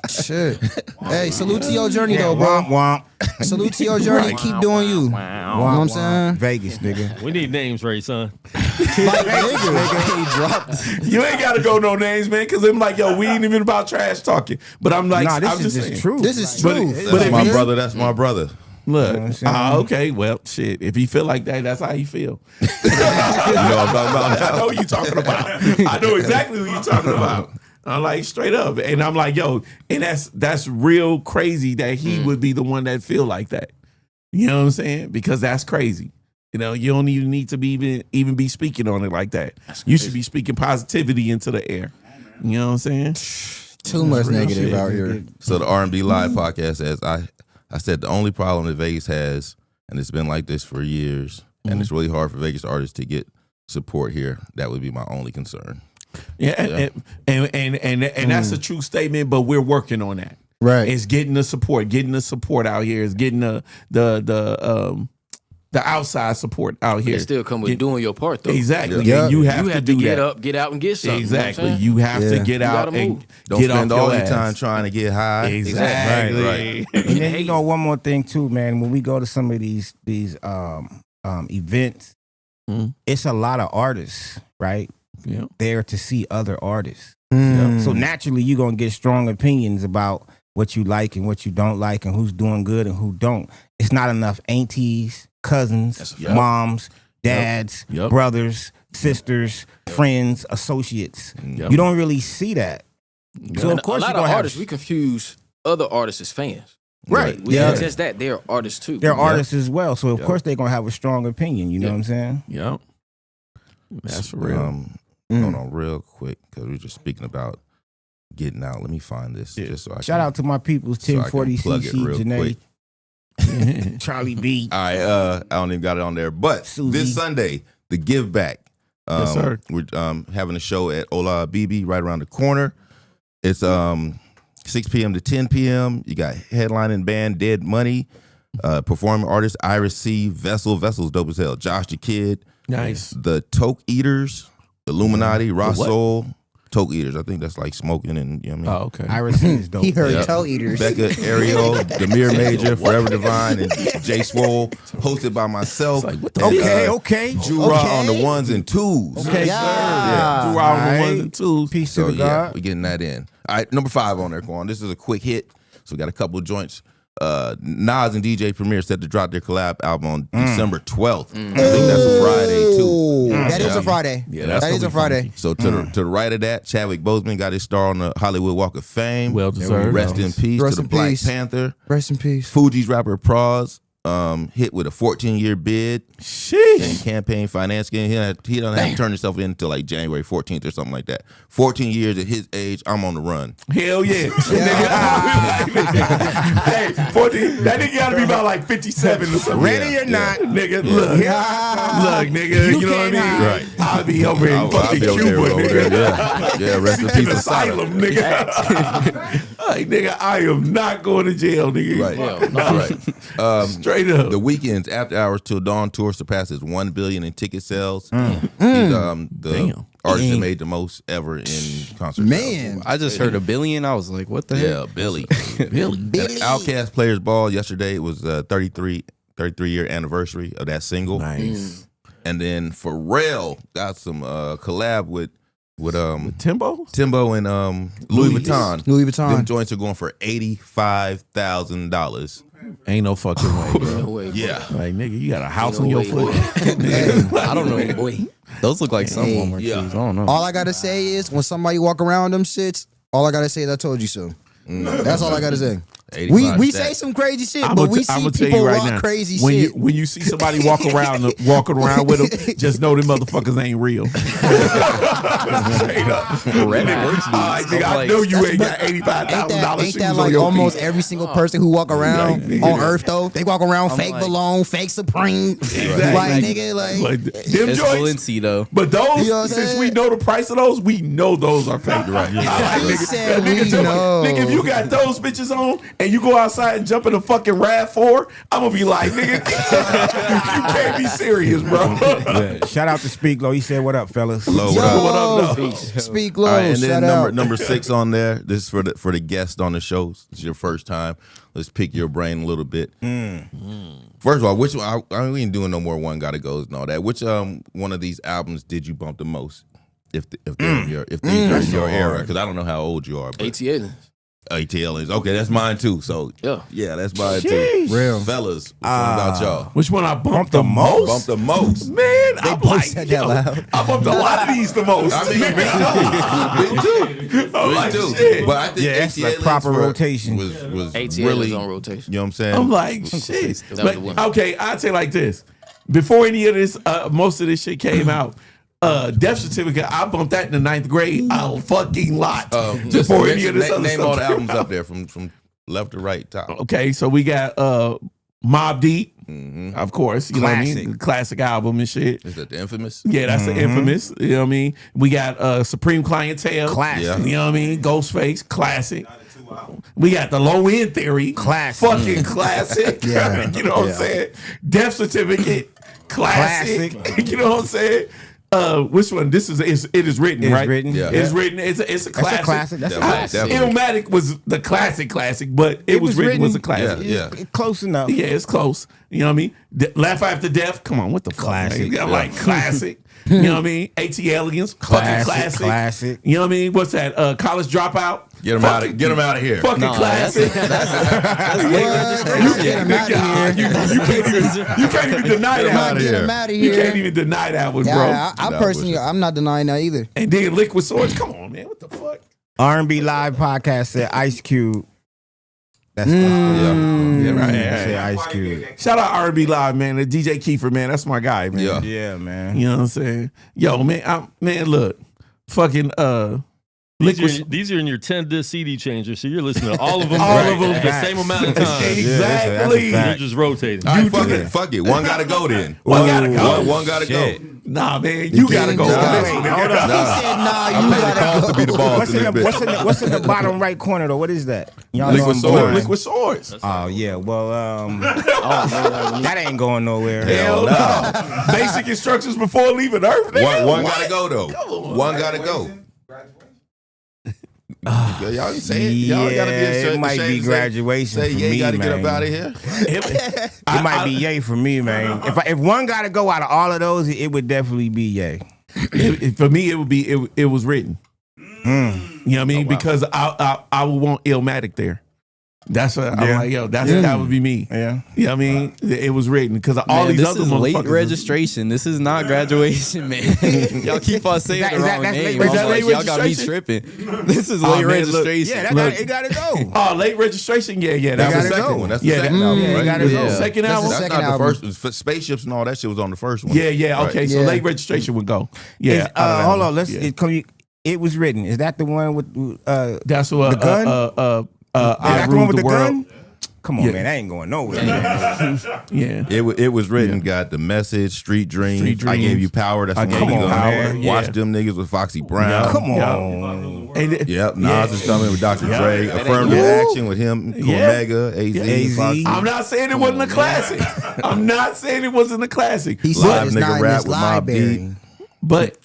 Shit. Hey, salute to your journey though, bro. Womp, Salute to your journey. Keep doing you. You know womp, what I'm womp. saying? Vegas, nigga. We need names, Ray, son. Like nigga, he dropped. You ain't gotta go no names, man, because I'm like, yo, we ain't even about trash talking. But I'm like, Nah, this I'm is just just saying. true. This is But true. it- That's my if he- brother. That's my brother. Look, You know what I'm saying? okay, well, shit. If he feel like that, that's how he feel. You know what I'm talking about? I know what you talking about. I know exactly what you talking about. I'm like straight up, and I'm like, yo, and that's real crazy that he would be the one that feel like that. You know what I'm saying? Because that's crazy. You know, you don't even need to be even be speaking on it like that. You should be speaking positivity into the air. You know what I'm saying? Too much real negative shit. out here. So the R&B Live podcast says, I said the only problem that Vegas has, and it's been like this for years, and it's really hard for Vegas artists to get support here. That would be my only concern. Yeah, and that's a true statement. But we're working on that. Right. It's getting the support out here. It's getting the outside support out here. It still come with doing your part though. Exactly. Yeah. And you have to do get that. up, get out, and get something. Exactly. You know You have to Yeah. get You out gotta and move. Don't get spend off all your your ass. time trying to get high. Exactly. Right. And then you know one more thing too, man. When we go to some of these events, it's a lot of artists, right? Yeah. There to see other artists. Mm. So naturally, you're gonna get strong opinions about what you like and what you don't like, and who's doing good and who don't. It's not enough aunties, cousins, moms, dads, Yep. brothers, sisters, friends, associates. Yep. You don't really see that. So And of course, a lot you're of gonna artists, have, we confuse other artists as fans. right? We Yeah. not just that, they're artists too. They're artists as well, so of Yep. course they're gonna have a strong opinion. You know what I'm saying? Yep. That's for real. Hold on real quick, because we were just speaking about getting out. Let me find this. Just so I Shout out to my peoples, so I can 1040 plug it CC, real Janae, quick. Charlie B. All right, I don't even got it on there. But Susie. this Sunday, the Give Back. Yes, sir. We're having a show at Ola Bibi right around the corner. It's 6 p.m. to 10 p.m. You got headlining band Dead Money, performing artist Iris C, Vessel's dope as hell, Josh the Kid, Nice. the Toke Eaters, Illuminati, Ross what? Soul, Toke Eaters. I think that's like smoking and you know what I mean. Oh, okay. Iris is dope. He heard Yep. toe eaters. Becca, Ariel, Demir Major, Forever Divine, and Jay Swole, hosted by myself. It's like, what the and, Okay. Jura on the ones and twos. Okay, Yeah. Do all the Alright. ones and twos. Peace So to the yeah, God. we're getting that in. All right, number 5 on there, Quan. This is a quick hit. So we got a couple of joints. Nas and DJ Premier set to drop their collab album on December 12th. I think that's a Friday too. That is a Friday. Yeah, that's that is gonna a be Friday. funky. So to the right of that, Chadwick Boseman got his star on the Hollywood Walk of Fame. Well deserved. Rest in peace Rest to the in Black peace. Panther. Rest in peace. Fuji's rapper Pros hit with a 14-year bid and Sheesh. campaign finance game. He doesn't have to turn himself in until like January 14th or something like that. 14 years at his age, I'm on the run. Hell yeah. Nigga, hey, 14, that nigga gotta be about like 57 or something. Ready or not, Nigga, look, nigga, you know what I mean? Right. I'll be over in fucking be over Cuba, there, nigga. Yeah, rest in An peace, Asylum. asylum, nigga. Like, nigga, I am not going to jail, nigga. Right, right. Straight up. The Weeknd's After Hours Till Dawn tour surpasses 1 billion in ticket sales. He's the Damn. artist that made the most ever in concert. Man. I just heard a billion. I was like, what the Yeah, heck? Billy. Billy. Outkast Players Ball yesterday. It was 33-year anniversary of that single. Nice. And then Pharrell got some collab with with Timbo? Timbo and Louis Vuitton. Louis Vuitton. Them joints are going for $85,000. Ain't no fucking way, bro. No way, boy. Yeah. Like, nigga, you got a house No on your way, foot. boy. I don't know, boy. Those look like some Hey. Walmart shoes. I don't know. All I gotta say is when somebody walk around them shits, all I gotta say is I told you so. That's all I gotta say. 85 We stat. say some crazy shit, I'm but we gonna see tell people you right rock now. crazy when shit. when you see somebody walking around with them, just know them motherfuckers ain't real. Straight up. I know you ain't got $85,000 Ain't shoes that on like your almost feet. every single person who walk around Like, nigga, on Earth though? They walk around fake like- Balone, fake Supreme, like nigga, like Them It's joints. Balenci though. But those, You know what I'm since saying? we know the price of those, we know those are fake. Right. He said we know. Nigga, if you got those bitches on and you go outside and jump in a fucking RAV4, I'm gonna be like, nigga, you can't be serious, bro. Yeah. Shout out to Speak Low. He said, "What up, fellas?" Low, Yo, what up? What up, though? speak low. All right, and then shout number out. 6 on there. This is for the guest on the show. It's your first time. Let's pick your brain a little bit. First of all, which one? We ain't doing no more One Gotta Goes and all that. Which one of these albums did you bump the most? If they're in your era, because I don't know how old you are. But ATL. ATL is okay. That's mine too. So Yeah. that's mine too. Real. Fellas, what about y'all? Which one I bumped the most? Bump the most. Man, I'm like, said that yo, loud. I bumped a lot of these the most. I mean, me too. I'm Me like, too. shit. But I think Yeah, that's like ATL proper was rotation. Was ATL really is on rotation. You know what I'm saying? I'm like, shit. That was But, the one. okay, I'd say like this. Before any of this, most of this shit came out, Death Certificate, I bumped that in the 9th grade a fucking lot. Just Before any of this other name stuff all the came albums out. up there from left to right top. Okay, so we got Mobb Deep, of course. You know what I mean? Classic. Classic album and shit. Is that the infamous? Yeah, that's the infamous. You know what I mean? We got Supreme Clientele. Classic. Yeah. You know what I mean? Ghostface, classic. We got the Low End Theory. Classic. Fucking classic. Yeah. You know what I'm saying? Death Certificate. Classic. You know what I'm saying? Which one? It is written, It is right? written. Yeah. It's written. It's a classic. classic. That's a classic. Illmatic was the classic, but it was written was a classic. Yeah. Close enough. Yeah, it's close. You know what I mean? Laugh After Death. Come on, what the fuck? Classic. Man? Like classic. You know what I mean? AT Aliens. Fucking classic. Classic. You know what I mean? What's that? College Dropout. Get them out of here. Fucking classic. Get him out of here. You can't even deny that. Get him out of You here. can't even deny that one, bro. Yeah, I'm personally, I'm not denying that either. And then Liquid Swords. Come on, man. What the fuck? R&B Live podcast said Ice Cube. That's Yeah, right. Say Ice Cube. Shout out R&B Live, man. The DJ Kiefer, man. That's my guy, man. Yeah. Yeah, man. You know what I'm saying? Yo, man, look. Fucking These are in your 10-disc CD changer, so you're listening to all of them. All of them. at the same amount of time. Exactly. You're just rotating. All right, fuck it. One gotta go then. One gotta go. One gotta go. Nah, man, you gotta go. Hold Listen, on. nigga. He said, nah, I'm you paying the gotta cost to be the boss What's in in, this the, bitch. what's in the bottom right corner though? What is that? Y'all know Liquid I'm Swords. blind. Liquid Swords. Oh yeah. Well, that ain't going nowhere. Hell no. Basic instructions before leaving Earth. Nigga. One gotta go though. One gotta go. Y'all ain't say it. Y'all gotta be ashamed. It might be graduation Say for yeah, me, gotta man. get up out of here. It might be yay for me, man. If one got to go out of all of those, it would definitely be yay. For me, it would be it was written. You know what I mean? Because I would want Illmatic there. That's what I'm like, yo, that would be me. Yeah. You know what I mean? It was written because all Man, these this other is late motherfuckers. registration. This is not graduation, man. Y'all keep on saying Is the that- wrong that's name. late- I'm is that like, late y'all got me registration? tripping. This is Oh, late man, look. registration. Yeah, it got to go. Oh, late registration? Yeah. That's That the was second one. That's the Yeah, second that- album, yeah, right? you gotta go. Yeah. second album. That's Second not album. the first. Spaceships and all that shit was on the first one. Yeah. Okay, Right. so Yeah. late registration would go. Yeah. Hold on. Let's. Yeah. It was written. Is that the one with? That's what The gun? I that the ruled one with the the world. gun? Come on, Yeah. man. That ain't going nowhere. Yeah. It was written. Got the message. Street Dreams. Street I gave Dreams. you power. That's I the gave one you you power. gonna Yeah. watch them niggas with Foxy Brown. Come Yeah. on. And Yep, Nas is coming with Dr. Dre. Affirmative action with him, Yeah. Omega, AZ, Foxy. I'm not saying it wasn't a classic. I'm not saying it wasn't a classic. He said Live it's nigga not in rap his with Mobb Deep. library. But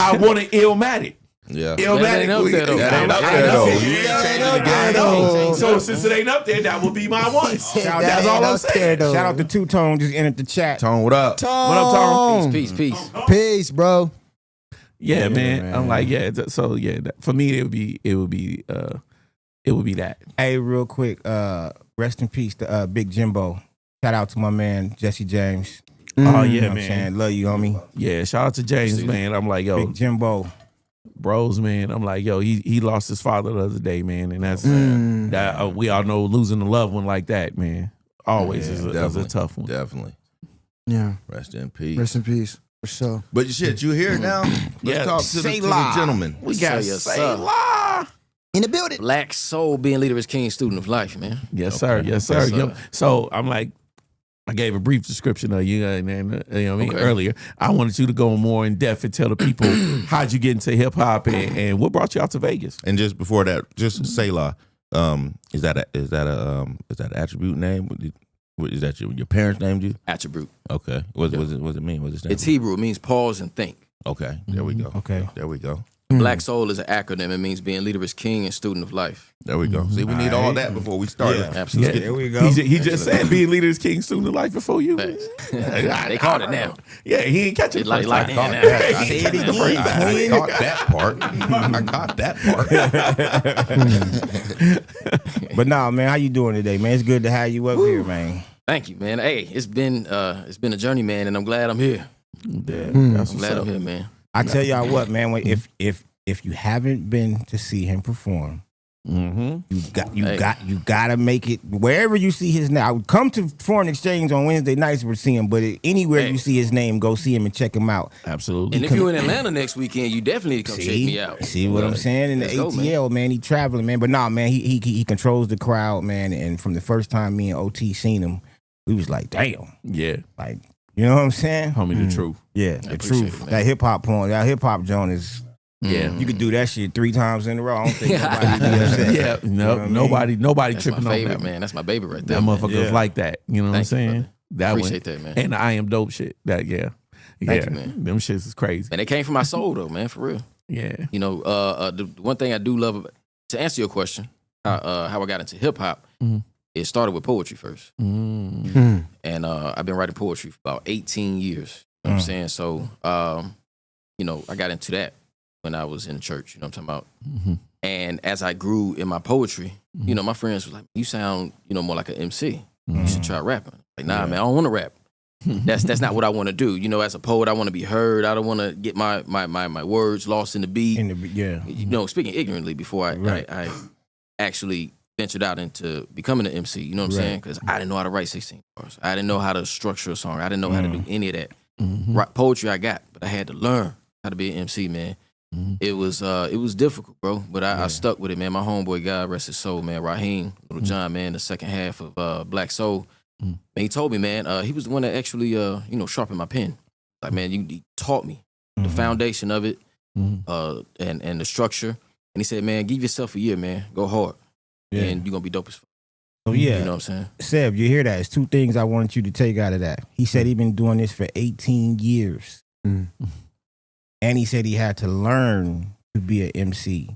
I wanted Illmatic. Yeah. Illmatic. ain't up there, though. That ain't up I there, know. though. You ain't changing the I game. know. So since it ain't up there, that will be my one. That's all I'm saying. Shout out to Two Tone. Just entered the chat. Tone, what up? What up, Tom? Peace. Peace, bro. Yeah, man. I'm like, yeah. So yeah, for me, it would be that. Hey, real quick, rest in peace to Big Jimbo. Shout out to my man Jesse James. Oh yeah, You know what I'm man. saying? Love you, homie. Yeah, shout out to James, man. I'm like, yo, Big Jimbo. bros, man. I'm like, yo, he lost his father the other day, man, and that's that. We all know losing a loved one like that, man, always is a tough one. Definitely. Yeah. Rest in peace. Rest in peace. For sure. But shit, you here now? Let's talk to the gentleman. We got Selah in the building. Black Soul, being leader is king, student of life, man. Yes, sir. Yes, sir. Yo, so I'm like, I gave a brief description of you, and you know what I mean, earlier. I wanted you to go more in depth and tell the people how'd you get into hip hop and what brought you out to Vegas. And just before that, just Selah. Is that an attribute name? Is that your parents named you? Attribute. Okay. What does it mean? What's it stand It's Hebrew. It means pause and think. Okay. There we go. Okay. There we go. Black Soul is an acronym. It means being leader is king and student of life. There we go. See, we need all that before we start. Yeah. Absolutely. There we go. He just said being leader is king, student of life before you. They called it now. Yeah, he ain't catch it. Like first that time. now. I Say it the again. first time. I caught that part. I caught that part. But nah, man, how you doing today, man? It's good to have you up here, man. Thank you, man. Hey, it's been a journey, man, and I'm glad I'm here. Yeah, I'm glad I'm here, man. I tell y'all what, man. If you haven't been to see him perform, you gotta make it wherever you see his name. I would come to Foreign Exchange on Wednesday nights to see him, but anywhere you see his name, go see him and check him out. Absolutely. And if you're in Atlanta next weekend, you definitely need to come check me out. See what I'm saying? In the ATL, man, he traveling, man. But nah, man, he controls the crowd, man. And from the first time me and OT seen him, we was like, damn. Yeah. Like, you know what I'm saying? Homie, the truth. Yeah, the truth. That hip hop point, that hip hop joint is. Yeah, you could do that shit 3 times in a row. I don't think nobody be upset. Yeah, nobody That's tripping my favorite, on that, man. That's my baby right there. That motherfuckers like that. You know what I'm saying? That Appreciate that, man. And I am dope shit. That Thank you, man. Them shits is crazy. And it came from my soul, though, man, for real. Yeah. You know, the one thing I do love to answer your question, how I got into hip hop, it started with poetry first, and I've been writing poetry for about 18 years. You know what I'm saying? So, you know, I got into that when I was in church, you know what I'm talking about? And as I grew in my poetry, you know, my friends were like, you sound, you know, more like an MC. You should try rapping. Like, nah, man, I don't want to rap. That's not what I want to do. You know, as a poet, I want to be heard. I don't want to get my words lost in the beat. You know, speaking ignorantly before I actually ventured out into becoming an MC, you know what I'm saying? Because I didn't know how to write 16 bars. I didn't know how to structure a song. I didn't know how to do any of that. Poetry I got, but I had to learn how to be an MC, man. It was difficult, bro, but I stuck with it, man. My homeboy, God rest his soul, man, Raheem, Little John, man, the second half of Black Soul, man, he told me, man, he was the one that actually, you know, sharpened my pen. Like, man, he taught me the foundation of it, and the structure. And he said, man, give yourself a year, man, go hard, and you're gonna be dope as fuck. Oh yeah, you know what I'm saying? Seb, you hear that? It's 2 things I wanted you to take out of that. He said he been doing this for 18 years. And he said he had to learn to be an MC.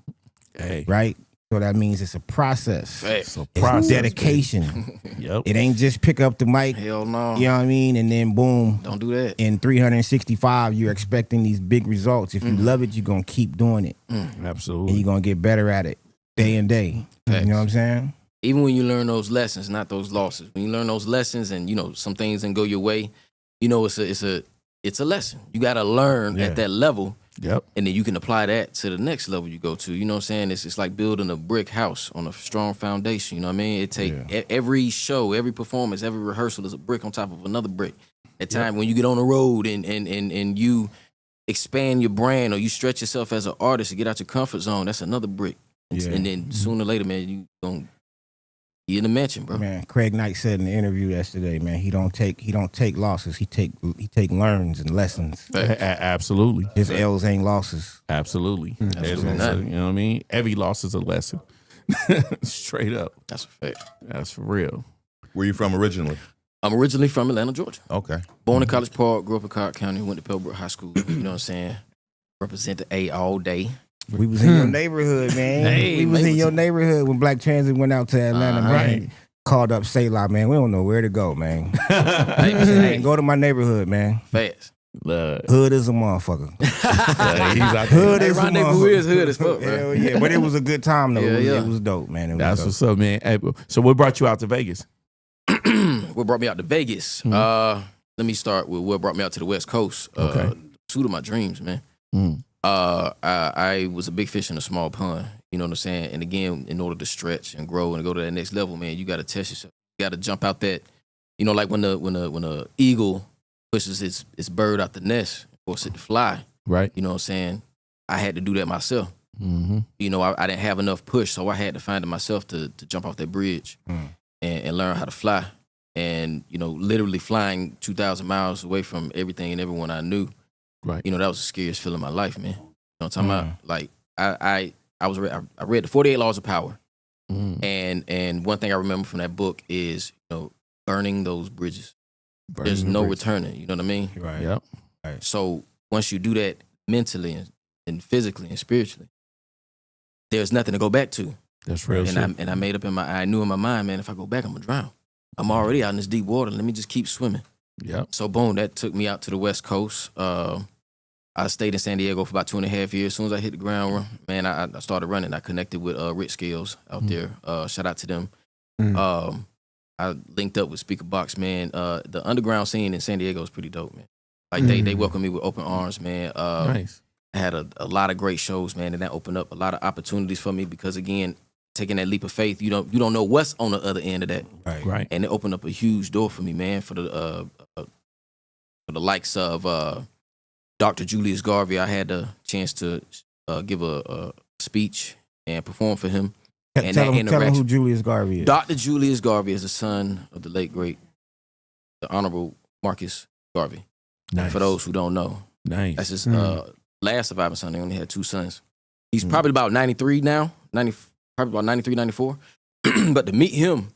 Right? So that means it's a process. It's a process, dedication. Yep. It ain't just pick up the mic. Hell no. You know what I mean? And then boom. Don't do that. In 365, you're expecting these big results. If you love it, you're going to keep doing it. Absolutely. And you're going to get better at it day and day. You know what I'm saying? Even when you learn those lessons, not those losses. When you learn those lessons and, you know, some things didn't go your way, you know, it's a lesson. You got to learn at that level. Yep. And then you can apply that to the next level you go to. You know what I'm saying? It's like building a brick house on a strong foundation. You know what I mean? It take every show, every performance, every rehearsal is a brick on top of another brick. At time when you get on the road and you expand your brand or you stretch yourself as an artist to get out your comfort zone, that's another brick. And then sooner or later, man, you gonna be in the mansion, bro. Man, Craig Knight said in the interview yesterday, man, he don't take losses. He take learns and lessons. Absolutely. His L's ain't losses. Absolutely. Absolutely not. You know what I mean? Every loss is a lesson. Straight up. That's a fact. That's for real. Where you from originally? I'm originally from Atlanta, Georgia. Okay. Born in College Park, grew up in Cobb County, went to Pembroke High School. You know what I'm saying? Represent the A all day. We was in your neighborhood, man. We was in your neighborhood when Black Transit went out to Atlanta, man. Called up Selah, man. We don't know where to go, man. Go to my neighborhood, man. Fast. Hood is a motherfucker. He's out there. Hood is a Rendezvous is motherfucker. hood as fuck, bro. Hell yeah, but it was a good time though. It was dope, man. It was That's dope. what's up, man. Hey, so what brought you out to Vegas? What brought me out to Vegas? Let me start with what brought me out to the West Coast. Pursuit of my dreams, man. I was a big fish in a small pond. You know what I'm saying? And again, in order to stretch and grow and go to that next level, man, you got to test yourself. You got to jump out that. You know, like when the eagle pushes its bird out the nest, force it to fly. Right. You know what I'm saying? I had to do that myself. Mm-hmm. You know, I didn't have enough push, so I had to find it myself to jump off that bridge and learn how to fly. And, you know, literally flying 2,000 miles away from everything and everyone I knew. Right. You know, that was the scariest feeling of my life, man. You know what I'm talking about? Like, I read the 48 Laws of Power. And one thing I remember from that book is, you know, burning those bridges. There's no returning, you know what I mean? Right. Yep. Right. So once you do that mentally and physically and spiritually, there's nothing to go back to. That's real shit. And I made up I knew in my mind, man, if I go back, I'm gonna drown. I'm already out in this deep water. Let me just keep swimming. Yep. So boom, that took me out to the West Coast. I stayed in San Diego for about 2.5 years. As soon as I hit the ground, man, I started running. I connected with Rich Scales out there. Shout out to them. I linked up with Speaker Box, man. The underground scene in San Diego is pretty dope, man. Like they welcomed me with open arms, man. Nice. I had a lot of great shows, man, and that opened up a lot of opportunities for me because again, taking that leap of faith, you don't know what's on the other end of that. Right. And it opened up a huge door for me, man, for the likes of Dr. Julius Garvey. I had the chance to give a speech and perform for him. And Tell him who Julius Garvey is. Dr. Julius Garvey is the son of the late, great, the Honorable Marcus Garvey. Nice. For those who don't know. Nice. That's his last surviving son. They only had 2 sons. He's probably about 93 now, probably about 93, 94. But to meet him,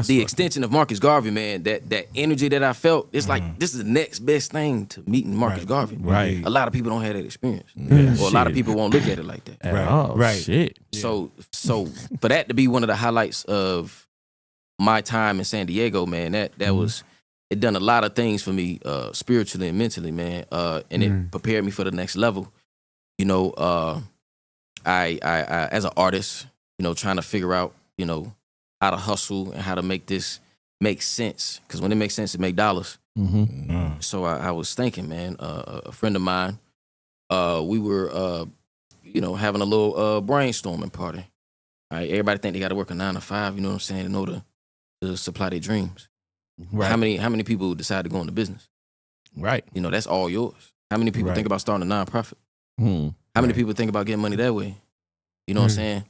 the extension of Marcus Garvey, man, that energy that I felt, it's like this is the next best thing to meeting Marcus Garvey. Right. A lot of people don't have that experience. Yeah, or a lot of people won't look at it like that. Right. Shit. So for that to be one of the highlights of my time in San Diego, man, that was, it done a lot of things for me spiritually and mentally, man. And it prepared me for the next level. You know, I as an artist, you know, trying to figure out, you know, how to hustle and how to make this make sense. Because when it makes sense, it make dollars. So I was thinking, man, a friend of mine, we were, you know, having a little brainstorming party. All right, everybody think they got to work a 9 to 5, you know what I'm saying, in order to supply their dreams. Right. How many people decide to go into business? Right. You know, that's all yours. How many people think about starting a nonprofit? How many people think about getting money that way? You know what I'm saying?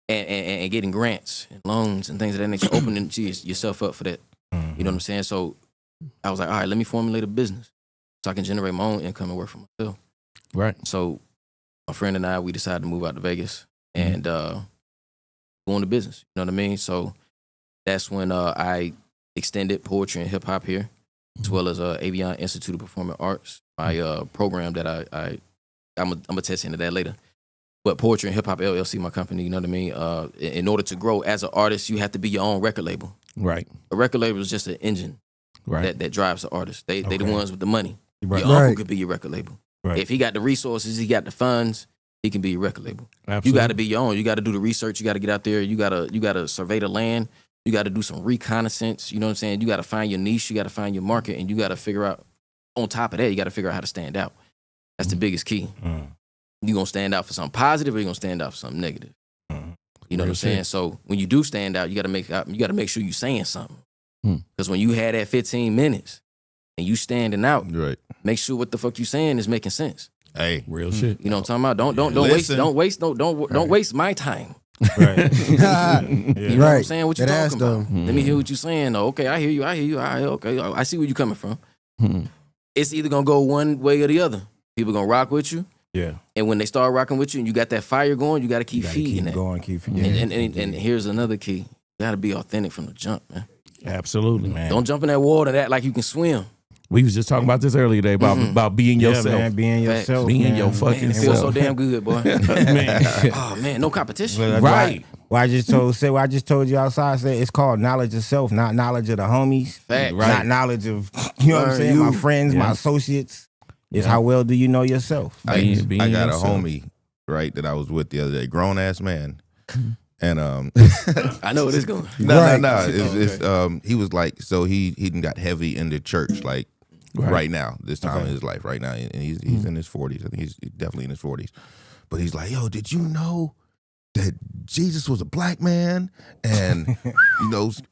And getting grants and loans and things of that nature, opening yourself up for that. You know what I'm saying? So I was like, all right, let me formulate a business so I can generate my own income and work for myself. Right. So a friend and I, we decided to move out to Vegas and go into business. You know what I mean? So that's when I extended poetry and hip hop here, as well as Avion Institute of Performing Arts, my program that I'm gonna test into that later. But Poetry and Hip Hop LLC, my company, you know what I mean? In order to grow as an artist, you have to be your own record label. Right. A record label is just an engine that drives the artist. They the ones with the money. Your uncle could be your record label. Right. If he got the resources, he got the funds, he can be your record label. Absolutely. You got to be your own. You got to do the research. You got to get out there. You got to survey the land. You got to do some reconnaissance. You know what I'm saying? You got to find your niche. You got to find your market, and you got to figure out. On top of that, you got to figure out how to stand out. That's the biggest key. You gonna stand out for something positive, or you gonna stand out for something negative? You know what I'm saying? So when you do stand out, you got to make sure you saying something. Because when you had that 15 minutes and you standing out, make sure what the fuck you saying is making sense. Hey, real shit. You know what I'm talking about? Don't waste my time. Right. You know what I'm saying? What you That talking about? though. Let me hear what you saying. Oh, okay, I hear you. All right, okay, I see where you coming from. It's either gonna go one way or the other. People gonna rock with you. Yeah. And when they start rocking with you and you got that fire going, you got to keep feeding it. Keep feeding. And here's another key. You got to be authentic from the jump, man. Absolutely, man. Don't jump in that water and act like you can swim. We was just talking about this earlier today about being yourself. Man, being yourself. Being your fucking it self. feels so damn good, boy. Man. Oh, man, no competition. Right. What I just told you outside, I said it's called knowledge of self, not knowledge of the homies. Fact. Not knowledge of You know what I'm saying? My friends, my associates. Is how well do you know yourself? I got a homie, right, that I was with the other day, grown ass man. And I know where this going. No. He was like, so he done got heavy in the church, like right now, this time in his life, right now, and he's in his 40s. I think he's definitely in his 40s. But he's like, yo, did you know that Jesus was a black man, and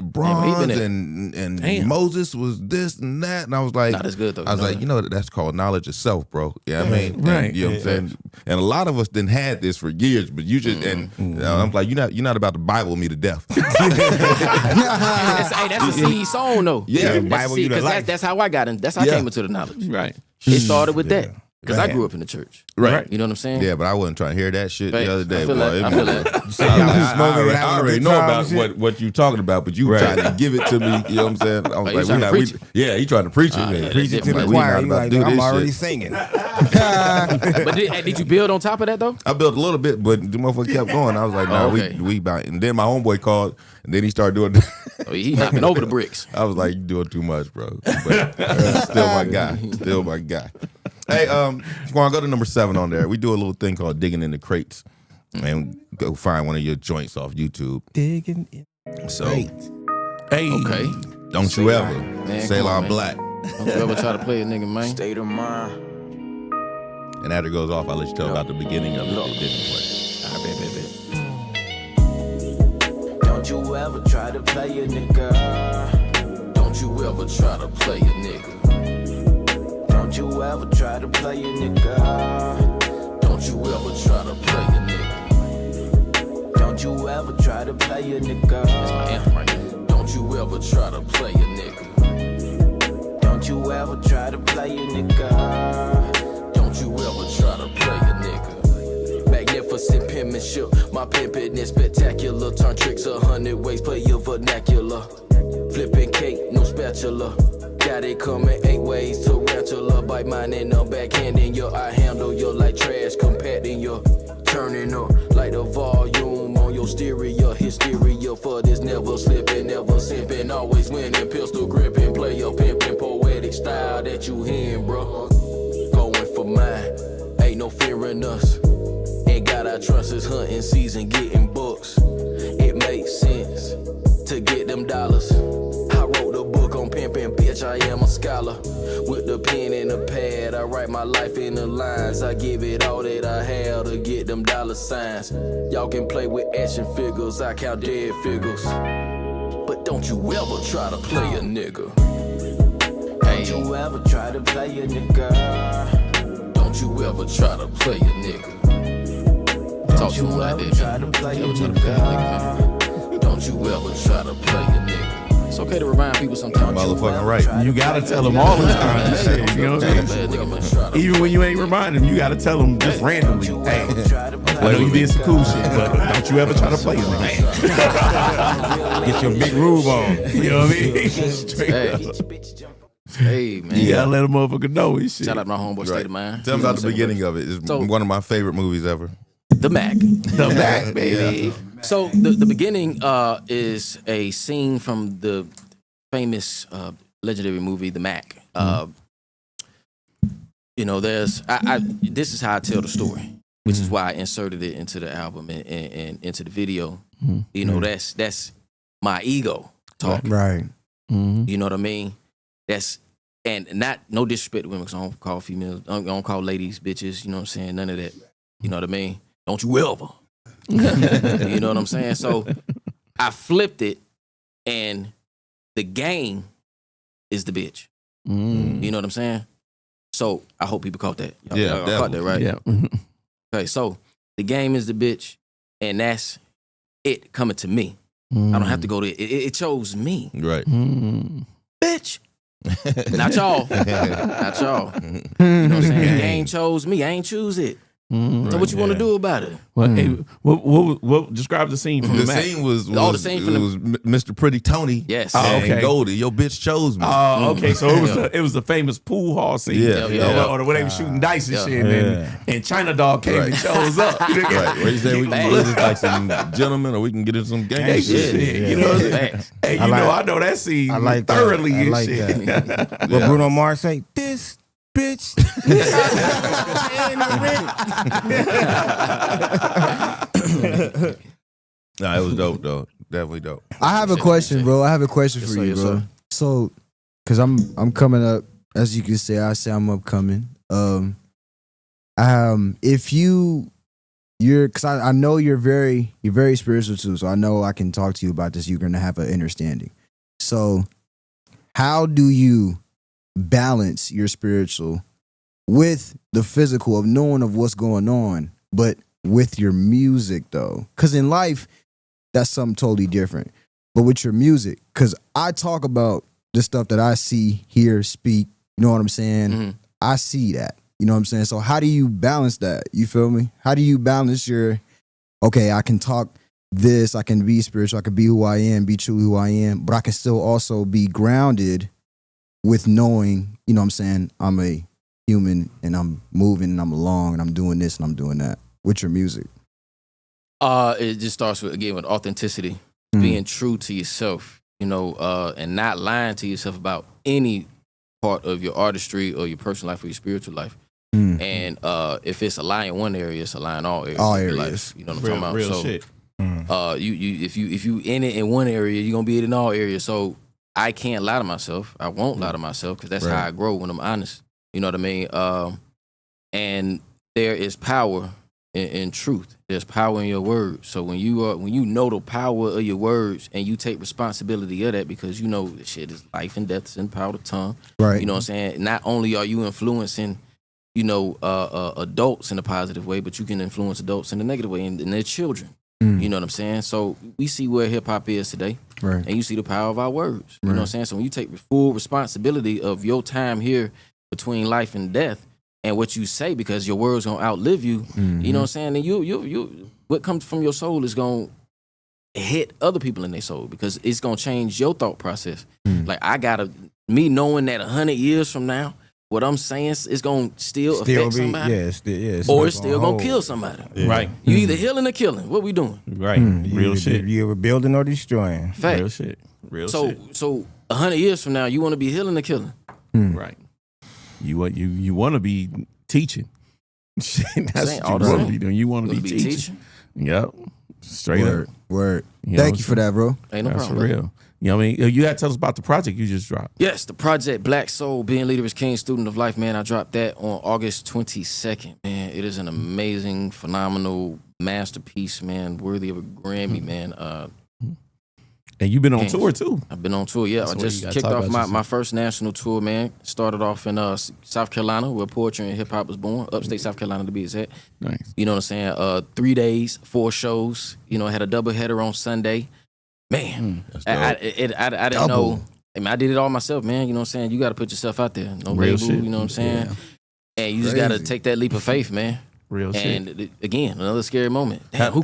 bronze, and Moses was this and that, and I was like, that's good though. I was like, that's called knowledge of self, bro. Yeah, I mean, right? You know what I'm saying? And a lot of us didn't had this for years, but you just I'm like, you're not about to Bible me to death. That's a seed sown though. Yeah, Bible you to life. That's how I got in. That's how I came into the knowledge. Right. It started with that. Because I grew up in the church. Right. You know what I'm saying? Yeah, but I wasn't trying to hear that shit the other day. I feel that. I already know about what you talking about, but you tried to give it to me. You know what I'm saying? I was he tried to preach it. Preach it to the choir. Like, I'm already singing. But did you build on top of that though? I built a little bit, but the motherfucker kept going. I was like, no, we about. And then my homeboy called, and then he started doing. He knocking over the bricks. I was like, you doing too much, bro. But still my guy. Still my guy. Hey, Squan, go to number 7 on there. We do a little thing called digging in the crates, and go find one of your joints off YouTube. Digging in so, crates. Hey, okay. Don't you ever, Selah Blak. Don't you ever try to play a nigga, man. State of mind. And after it goes off, I'll let you tell about the beginning of it. It didn't play. Don't you ever try to play a nigga. Don't you ever try to play a nigga. Don't you ever try to play a nigga. Don't you ever try to play a nigga. Don't you ever try to play a nigga. That's my anthem right here. Don't you ever try to play a nigga. Don't you ever try to play a nigga. Don't you ever try to play a nigga. Magnificent penmanship, my pimpin' is spectacular. Turn tricks 100 ways, play your vernacular. Flipping cake, no spatula. Got it coming 8 ways, tarantula. Bite mine and I'm backhanding you. I handle you like trash, compacting you. Turning up like the volume on your stereo. Hysteria for this, never slipping, never simping. Always winning, pistol gripping. Play your pimping, poetic style that you hearing, bro. Going for mine, ain't no fear in us. And God I trust is hunting season, getting books. It makes sense to get them dollars. I wrote a book on pimping, bitch, I am a scholar. With the pen and the pad, I write my life in the lines. I give it all that I have to get them dollar signs. Y'all can play with action figures, I count dead figures. But don't you ever try to play a nigga. Don't you ever try to play a nigga. Don't you ever try to play a nigga. Talk to him like that. Don't you ever try to play a nigga, man. Don't you ever try to play a nigga. It's okay to remind people sometimes. Motherfucking right. You gotta tell them all the time. Shit, you know what I'm saying? Even when you ain't reminding them, you gotta tell them just randomly. Hey, I know you did some cool shit, but don't you ever try to play a nigga. Get your big groove on. You know what I mean? Straight up. Hey, man. You gotta let a motherfucker know his shit. Shout out my homeboy State of Mind. Tell me about the beginning of it. It's one of my favorite movies ever. The Mac. The Mac, baby. Yeah. So the beginning is a scene from the famous legendary movie The Mac. You know, there's this is how I tell the story, which is why I inserted it into the album and into the video. You know, that's my ego talking. Right. You know what I mean? And not no disrespect to women, because I don't call females, I don't call ladies bitches. You know what I'm saying? None of that. You know what I mean? Don't you ever. You know what I'm saying? So I flipped it, and the game is the bitch. You know what I'm saying? So I hope people caught that. Y'all caught that, right? Yeah. Okay, so the game is the bitch, and that's it coming to me. I don't have to go to it. It chose me. Right. Bitch. Not y'all. Not y'all. You know what I'm saying? The game chose me. I ain't choose it. So what you want to do about it? Well, hey, what describe the scene from the match? Scene was the scene from it was Mr. Pretty Tony. Yes. And Goldie, your bitch chose me. Oh, okay. So it was the famous pool hall scene. Yeah. Or where they were shooting dice and shit. And China Dog came and chose up. Right. Where you say we can get this like some gentlemen, or we can get in some gang shit. You know what I'm saying? Hey, I know that scene thoroughly and shit. What Bruno Mars say? This bitch. Nah, it was dope though. Definitely dope. I have a question, bro. I have a question for you, bro. So, cause I'm coming up, as you can say, I say I'm upcoming. If you're, cause I know you're very spiritual too, so I know I can talk to you about this. You're gonna have an understanding. So, how do you balance your spiritual with the physical of knowing of what's going on, but with your music though? Cause in life, that's something totally different. But with your music, cause I talk about the stuff that I see, hear, speak, you know what I'm saying? Mm-hmm. I see that. You know what I'm saying? So how do you balance that? You feel me? How do you balance okay, I can talk this, I can be spiritual, I can be who I am, be true who I am, but I can still also be grounded with knowing, you know what I'm saying, I'm a human and I'm moving and I'm along and I'm doing this and I'm doing that with your music. It just starts with authenticity, being true to yourself, and not lying to yourself about any part of your artistry or your personal life or your spiritual life. And if it's a lie in one area, it's a lie in all areas. All of your areas. life. You know what I'm talking about? Real So, shit. if you in it in one area, you're gonna be it in all areas. So I can't lie to myself. I won't lie to myself because that's how I grow when I'm honest. You know what I mean? And there is power in truth. There's power in your words. So when you know the power of your words and you take responsibility of that, because you know the shit is life and death is in the power of the tongue. Right. You know what I'm saying? Not only are you influencing, adults in a positive way, but you can influence adults in a negative way and their children. You know what I'm saying? So we see where hip hop is today. Right. And you see the power of our words. You know what I'm saying? So when you take full responsibility of your time here between life and death and what you say, because your words gonna outlive you, you know what I'm saying? And you what comes from your soul is gonna hit other people in their soul, because it's gonna change your thought process. Like me knowing that 100 years from now, what I'm saying is gonna still affect somebody. Or it's still gonna kill somebody. Yeah. Right. You either healing or killing. What we doing? Right. Real shit. You were building or destroying. Fact. Real shit. Real shit. So 100 years from now, you want to be healing or killing? Right. You want to be teaching. Shit, that's what you want to be doing. You want to be teaching. Yep. Straight up. Word. Thank you for that, bro. Ain't no That's problem. for real. You know what I mean? You got to tell us about the project you just dropped. Yes, the project Black Soul, Being Leader is King, Student of Life, man. I dropped that on August 22nd, man. It is an amazing, phenomenal masterpiece, man, worthy of a Grammy, man. And you've been on tour, too. I've been on tour, yeah. I just kicked off my first national tour, man. Started off in South Carolina, where poetry and hip-hop was born. Upstate South Carolina, to be exact. Nice. You know what I'm saying? 3 days, 4 shows. I had a double header on Sunday. Man, I didn't know. I mean, I did it all myself, man. You know what I'm saying? You got to put yourself out there. No Real label, shit. you know what I'm saying? Yeah. And you just got to take that leap of faith, man. Real shit. And again, another scary moment. Damn,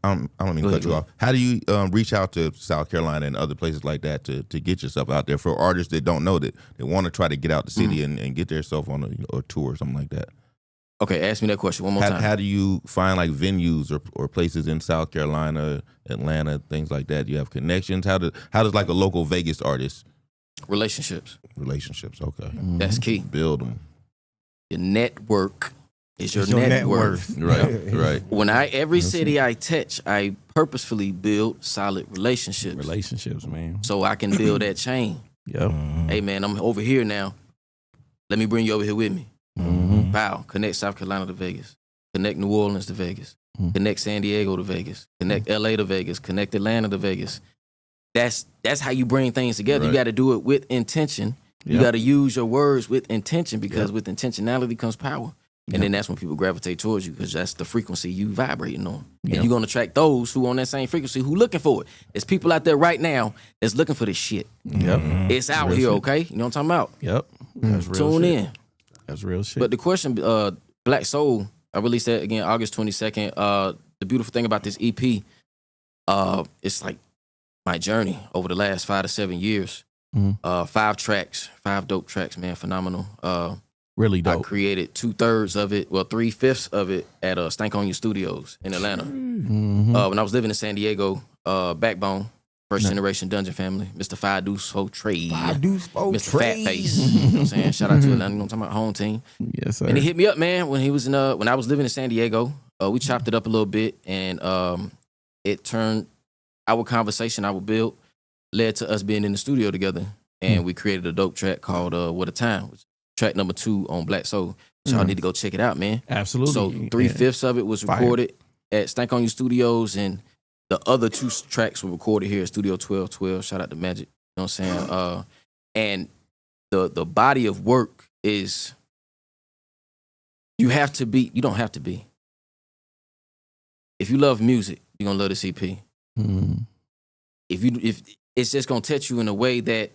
I don't mean to cut you off. How do you reach out to South Carolina and other places like that to get yourself out there for artists that don't know that they want to try to get out the city and get themselves on a tour or something like that? Okay, ask me that question one more time. How do you find like venues or places in South Carolina, Atlanta, things like that? You have connections. How does like a local Vegas artist? Relationships. Okay, That's key. Build them. Your network is your net worth. Right. When every city I touch, I purposefully build solid relationships. Relationships, man. So I can build that chain. Yep. Hey, man, I'm over here now. Let me bring you over here with me. Bow. Connect South Carolina to Vegas. Connect New Orleans to Vegas. Connect San Diego to Vegas. Connect LA to Vegas. Connect Atlanta to Vegas. That's how you bring things together. Right. You got to do it with intention. You got to use your words with intention, because with intentionality comes power. And then that's when people gravitate towards you, because that's the frequency you vibrating on. And you're going to attract those who on that same frequency who looking for it. There's people out there right now that's looking for this shit. Yep. It's out Real here, shit. okay? You know what I'm talking about? Yep. That's real Tune shit. in. That's real shit. But the question, Black Soul, I released that again August 22nd. The beautiful thing about this EP, it's like my journey over the last 5 to 7 years. 5 tracks, 5 dope tracks, man, phenomenal. Really dope. I created 2/3 of it, 3/5 of it at Stank On You Studios in Atlanta. When I was living in San Diego, Backbone, first generation Dungeon family, Mr. Five Deuce Fo Trade, Mr. Fat Face. You know what I'm saying? Shout out to Atlanta. You know what I'm talking about? Home team. Yes, sir. And he hit me up, man, when he was when I was living in San Diego. We chopped it up a little bit, and it turned our conversation, our build, led to us being in the studio together, and we created a dope track called "What a Time," which is track number 2 on Black Soul. So y'all need to go check it out, man. Absolutely. So 3/5 of it was recorded at Stank On You Studios, and the other 2 tracks were recorded here at Studio 1212. Shout out to Magic. You know what I'm saying? And the body of work is, you don't have to be. If you love music, you're gonna love this EP. If it's just gonna touch you in a way that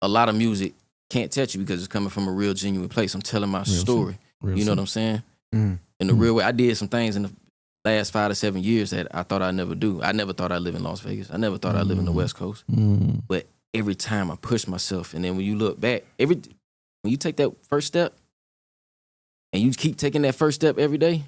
a lot of music can't touch you, because it's coming from a real genuine place. I'm telling my story. You know what I'm saying? In the real way. I did some things in the last 5 to 7 years that I thought I'd never do. I never thought I'd live in Las Vegas. I never thought I'd live in the West Coast. But every time I push myself, and then when you look back, when you take that first step, and you keep taking that first step every day,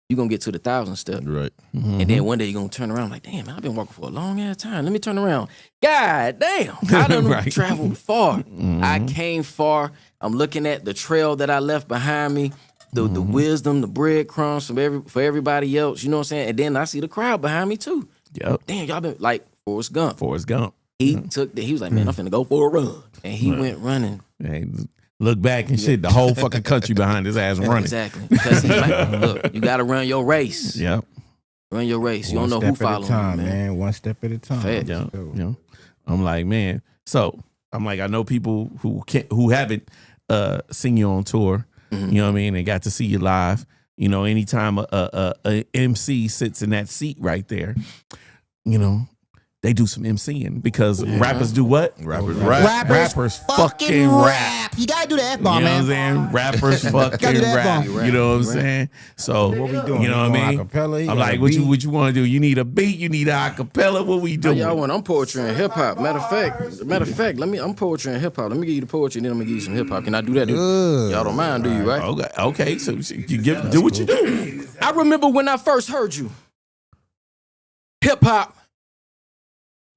you're going to get to the 1,000th step. Right. And then one day you're going to turn around like, damn, man, I've been walking for a long ass time. Let me turn around. God damn, I done traveled far. I came far. I'm looking at the trail that I left behind me, the wisdom, the breadcrumbs for everybody else. You know what I'm saying? And then I see the crowd behind me too. Yep. Damn, y'all been like Forrest Gump. He He was like, man, I'm finna go for a run. And he went running. Hey, look back and shit, the whole fucking country behind his ass running. Exactly. Because he's like, look, you got to run your race. Yep. Run your race. You don't know who following you, man. One step at a time. Fact. Yeah. I'm like, man. So I'm like, I know people who haven't seen you on tour. You know what I mean? They got to see you live. You know, anytime a MC sits in that seat right there, you know, they do some MCing, because rappers do what? Rappers fucking rap. You gotta do the F-bomb, You know what I'm man. saying? Rappers fucking rap. You know what I'm saying? So, What we doing? you know what I mean? Acapella? I'm like, what you want to do? You need a beat? You need an acapella? What we doing? Y'all want? I'm poetry and hip hop. Matter of fact, I'm poetry and hip hop. Let me give you the poetry, and then I'm gonna give you some hip hop. Can I do that? Y'all don't mind, do you? Right? Okay. So you do what you do. I remember when I first heard you. Hip hop.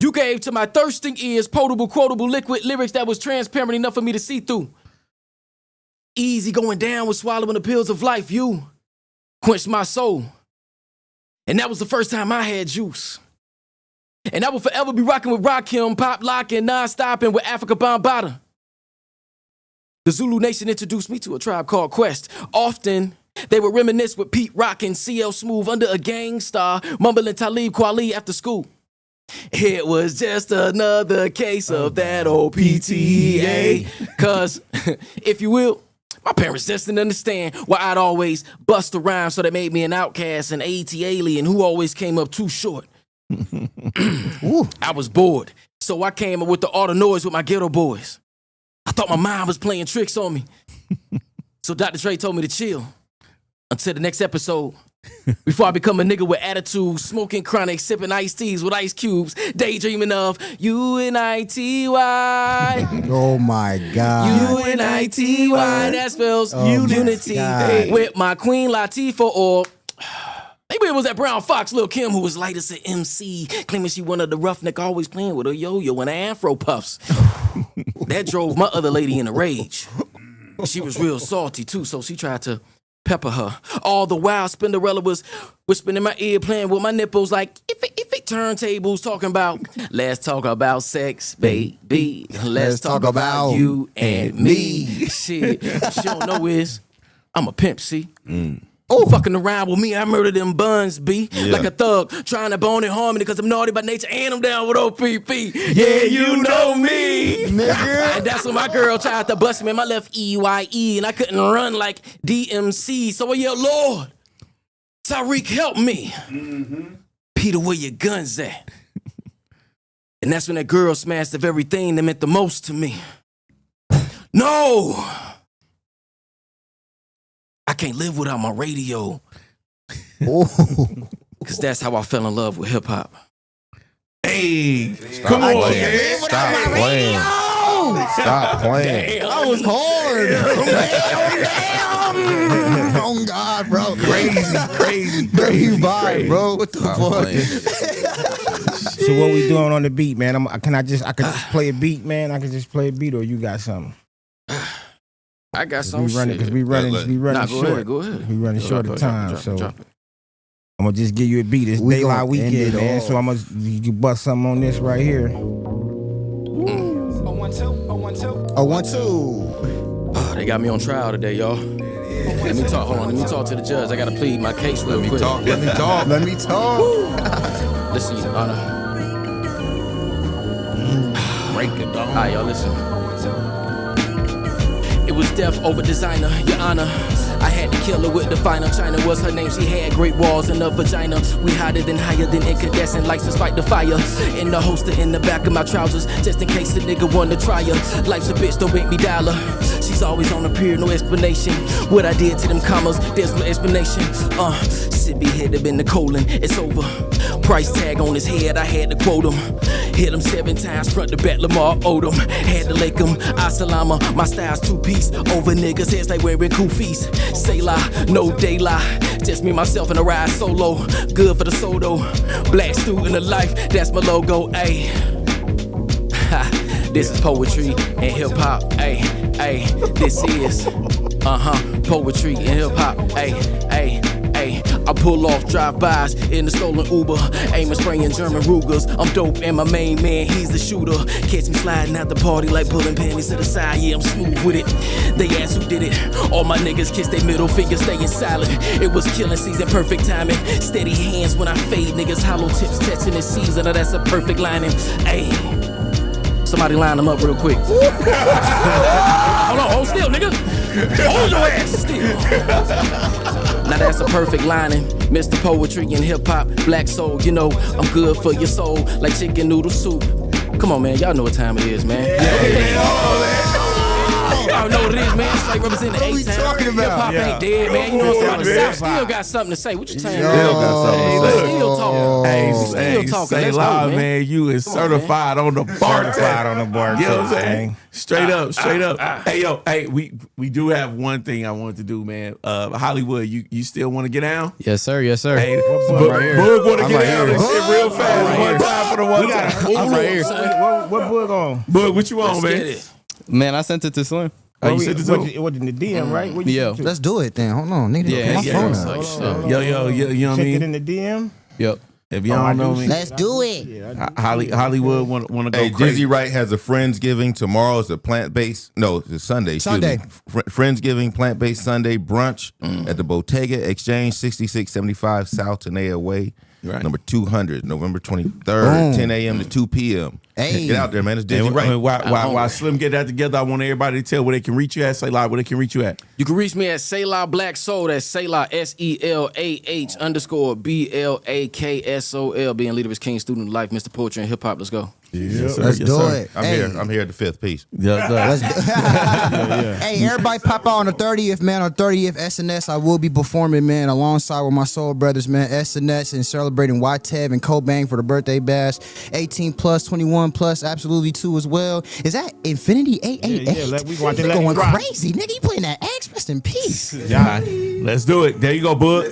You gave to my thirsting ears potable, quotable, liquid lyrics that was transparent enough for me to see through. Easy going down with swallowing the pills of life. You quenched my soul. And that was the first time I had juice. And I will forever be rocking with Rakim, pop locking, non-stopping with Africa Bambaataa. The Zulu Nation introduced me to a tribe called Quest. Often, they would reminisce with Pete Rock and CL Smooth under a gang star, mumbling Talib Kweli after school. It was just another case of that old PTA. Cause, if you will, my parents just didn't understand why I'd always bust a rhyme, so they made me an outcast, an AT alien who always came up too short. I was bored, so I came up with the art of noise with my ghetto boys. I thought my mind was playing tricks on me. So Dr. Dre told me to chill until the next episode. Before I become a nigga with attitude, smoking chronic, sipping iced teas with ice cubes, daydreaming of U-N-I-T-Y. Oh my God. U-N-I-T-Y. That spells unity. With my queen Latifah, or maybe it was that brown fox Lil' Kim who was light as an MC, claiming she one of the roughneck, always playing with a yo-yo and afro puffs. That drove my other lady in a rage. She was real salty too, so she tried to pepper her. All the while, Spinderella was whispering in my ear, playing with my nipples like if it turntables, talking about, let's talk about sex, baby. Let's talk about you and me. Shit, what she don't know is I'm a pimp, see? Oh, fucking around with me, I murder them buns, B. Like a thug, trying to bone in harmony, because I'm naughty by nature and I'm down with OPP. Yeah, you know me. Nigga. And that's when my girl tried to bust me in my left EYE, and I couldn't run like DMC. So I yelled, Lord, Tariq, help me. Peter, where your guns at? And that's when that girl smashed of everything that meant the most to me. No. I can't live without my radio. Oh. Cause that's how I fell in love with hip hop. Hey, come on, man. Stop playing. Stop playing. That was hard. Oh God, bro. Crazy vibe, bro. What the fuck? So what we doing on the beat, man? I could just play a beat, man. I could just play a beat, or you got something? I got some shit. Cause we running Nah, short. Go ahead. We running short of time, Drop so it. I'm gonna just give you a beat. It's We daylight gonna end weekend, it man. off. So I'm gonna you bust something on this right here. Oh, 1, 2. Oh, they got me on trial today, y'all. Let me talk. Hold on. Let me talk to the judge. I gotta plead my case real quick. Let me talk. Let me talk. Listen, Your Honor. Break it down. All right, y'all, listen. It was death over designer, Your Honor. I had to kill her with the final. China was her name. She had great walls in her vagina. We hotter than higher than incandescent lights despite the fire. In the holster in the back of my trousers, just in case the nigga wanna try her. Life's a bitch, don't make me dial her. She's always on the pier, no explanation. What I did to them commas, there's no explanation. Sit be hit him in the colon, it's over. Price tag on his head, I had to quote him. Hit him 7 times, front to back, Lamar Odom. Had to lake him, Asalama, my style's 2-piece. Over niggas' heads like wearing kufis. Selah, no daylight. Just me, myself, and a ride solo. Good for the soul though. Black student of life, that's my logo, ayy. This is poetry and hip hop, ayy, ayy. This is, poetry and hip hop, ayy, ayy. I pull off drive-bys in the stolen Uber, aiming, spraying German Rugers. I'm dope and my main man, he's the shooter. Catch me sliding out the party like pulling panties to the side. Yeah, I'm smooth with it. They ask who did it. All my niggas kiss their middle fingers, staying silent. It was killing season, perfect timing. Steady hands when I fade, niggas hollow tips touching the season. Now that's a perfect lining. Ayy. Somebody line them up real quick. Hold on, hold still, nigga. Hold your ass still. Now that's a perfect lining. Mr. Poetry and hip hop, black soul. You know I'm good for your soul, like chicken noodle soup. Come on, man, y'all know what time it is, man. Y'all know what it is, man. Straight representing the What we talking about? Hip hop ain't dead, man. You know what I'm saying? Still got something to say. What you saying? Still got something to say. Still talking. Hey, Still talking. say Let's loud, go, man. You is certified on the bar. Certified on the bar. You know what I'm saying? Straight up. Hey, yo, hey, we do have one thing I wanted to do, man. Hollywood, you still want to get down? Yes, sir. Yes, sir. Hey, I'm right here. Boog want to I'm get right down here. and shit real fast. One time for the one time. I'm right here. What book on? Boog, what you on, Let's get man? it. Man, I sent it to Slim. Oh, you said this on? What in the DM, right? What you Yo. sent to? Let's do it then. Hold on, nigga. Yeah, my yeah, phone it's out. like shit. Yo, you know what I Sent it mean? in the DM. Yep. If y'all don't know me, Let's do it. Hollywood want to go Hey, crazy. Dizzy Wright has a Friendsgiving. Tomorrow is a plant-based. No, it's Sunday. excuse me. Friendsgiving plant-based Sunday brunch at the Bottega Exchange, 6675 South Tenaya Way, Right. number 200, November 23rd, Boom. 10 a.m. to 2 p.m. Hey. Get out there, man. It's Dizzy And Wright. while Slim get that together, I want everybody to tell where they can reach you at. Say live where they can reach you at. You can reach me at Selah Black Soul. That's Selah SELAH_BLAKSOL. Being leader of his king, student of life, Mr. Poetry and hip hop. Let's go. Yes, sir. Let's Yes, do sir. it. I'm Hey. here. I'm here at the 5th. Peace. Yeah, Let's do- Hey, everybody pop out on the 30th, man. On 30th, SNS, I will be performing, man, alongside with my soul brothers, man. SNS and celebrating YTEV and Kobang for the birthday bash. 18 plus, 21 plus, absolutely 2 as well. Is that Infinity 888? Yeah, we want to let going it rock. crazy, nigga. You playing that X? Rest in peace. Yeah. Let's do it. There you go, bud.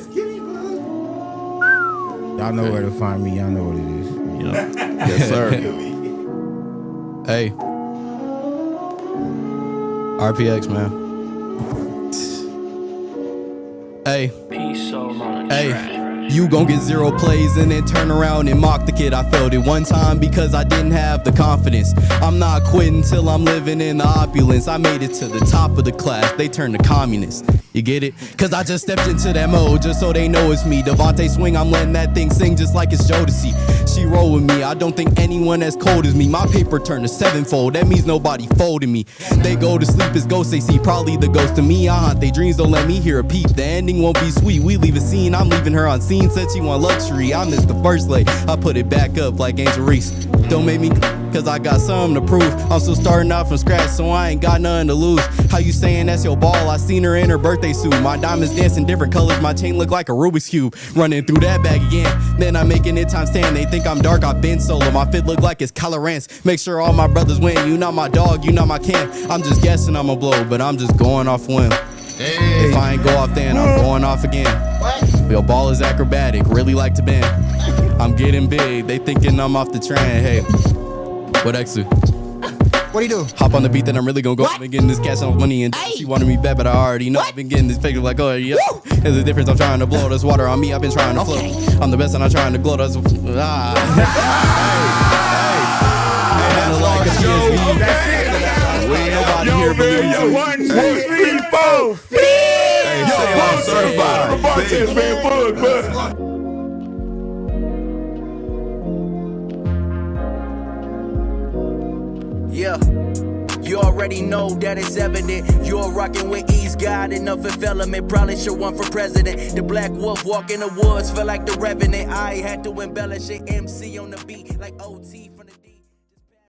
Y'all know where to find me. Y'all know what it is. Yes, sir. Hey. RPX, man. Hey. Hey. You gon' get 0 plays and then turn around and mock the kid. I failed it one time because I didn't have the confidence. I'm not quitting till I'm living in the opulence. I made it to the top of the class. They turned to communists. You get it? Cause I just stepped into that mode just so they know it's me. Devontae swing, I'm letting that thing sing just like it's Jodeci. She roll with me. I don't think anyone as cold as me. My paper turned to 7-fold. That means nobody folded me. They go to sleep as ghosts. They see probably the ghost of me. I haunt they dreams. Don't let me hear a peep. The ending won't be sweet. We leave a scene. I'm leaving her on scene. Said she want luxury. I missed the first leg. I put it back up like Angel Reese. Don't make me cause I got something to prove. I'm still starting out from scratch, so I ain't got nothing to lose. How you saying that's your ball? I seen her in her birthday suit. My diamonds dancing different colors, my chain look like a Rubik's Cube. Running through that bag again, then I'm making it times 10. They think I'm dark, I've been solo. My fit look like it's Colorants. Make sure all my brothers win. You not my dog, you not my can. I'm just guessing I'ma blow, but I'm just going off whim. If I ain't go off then, I'm going off again. Your ball is acrobatic, really like to bend. I'm getting big, they thinking I'm off the train. Hey, what extra? What do you do? Hop on the beat, then I'm really gonna go. I've been getting this cash on money, and she wanted me back, but I already know. I've been getting this figure like, oh yeah. There's a difference, I'm trying to blow. There's water on me, I've been trying to float. I'm the best and I'm trying to glow. That's That's nobody here believes me. 1, 2, 3, 4. Selah certified. Yeah. You already know that it's evident. You're rocking with East God in the Fifth Element. Probably should run for president. The Black Wolf walk in the woods, feel like the Revenant. I had to embellish it. MC on the beat like OT from the D.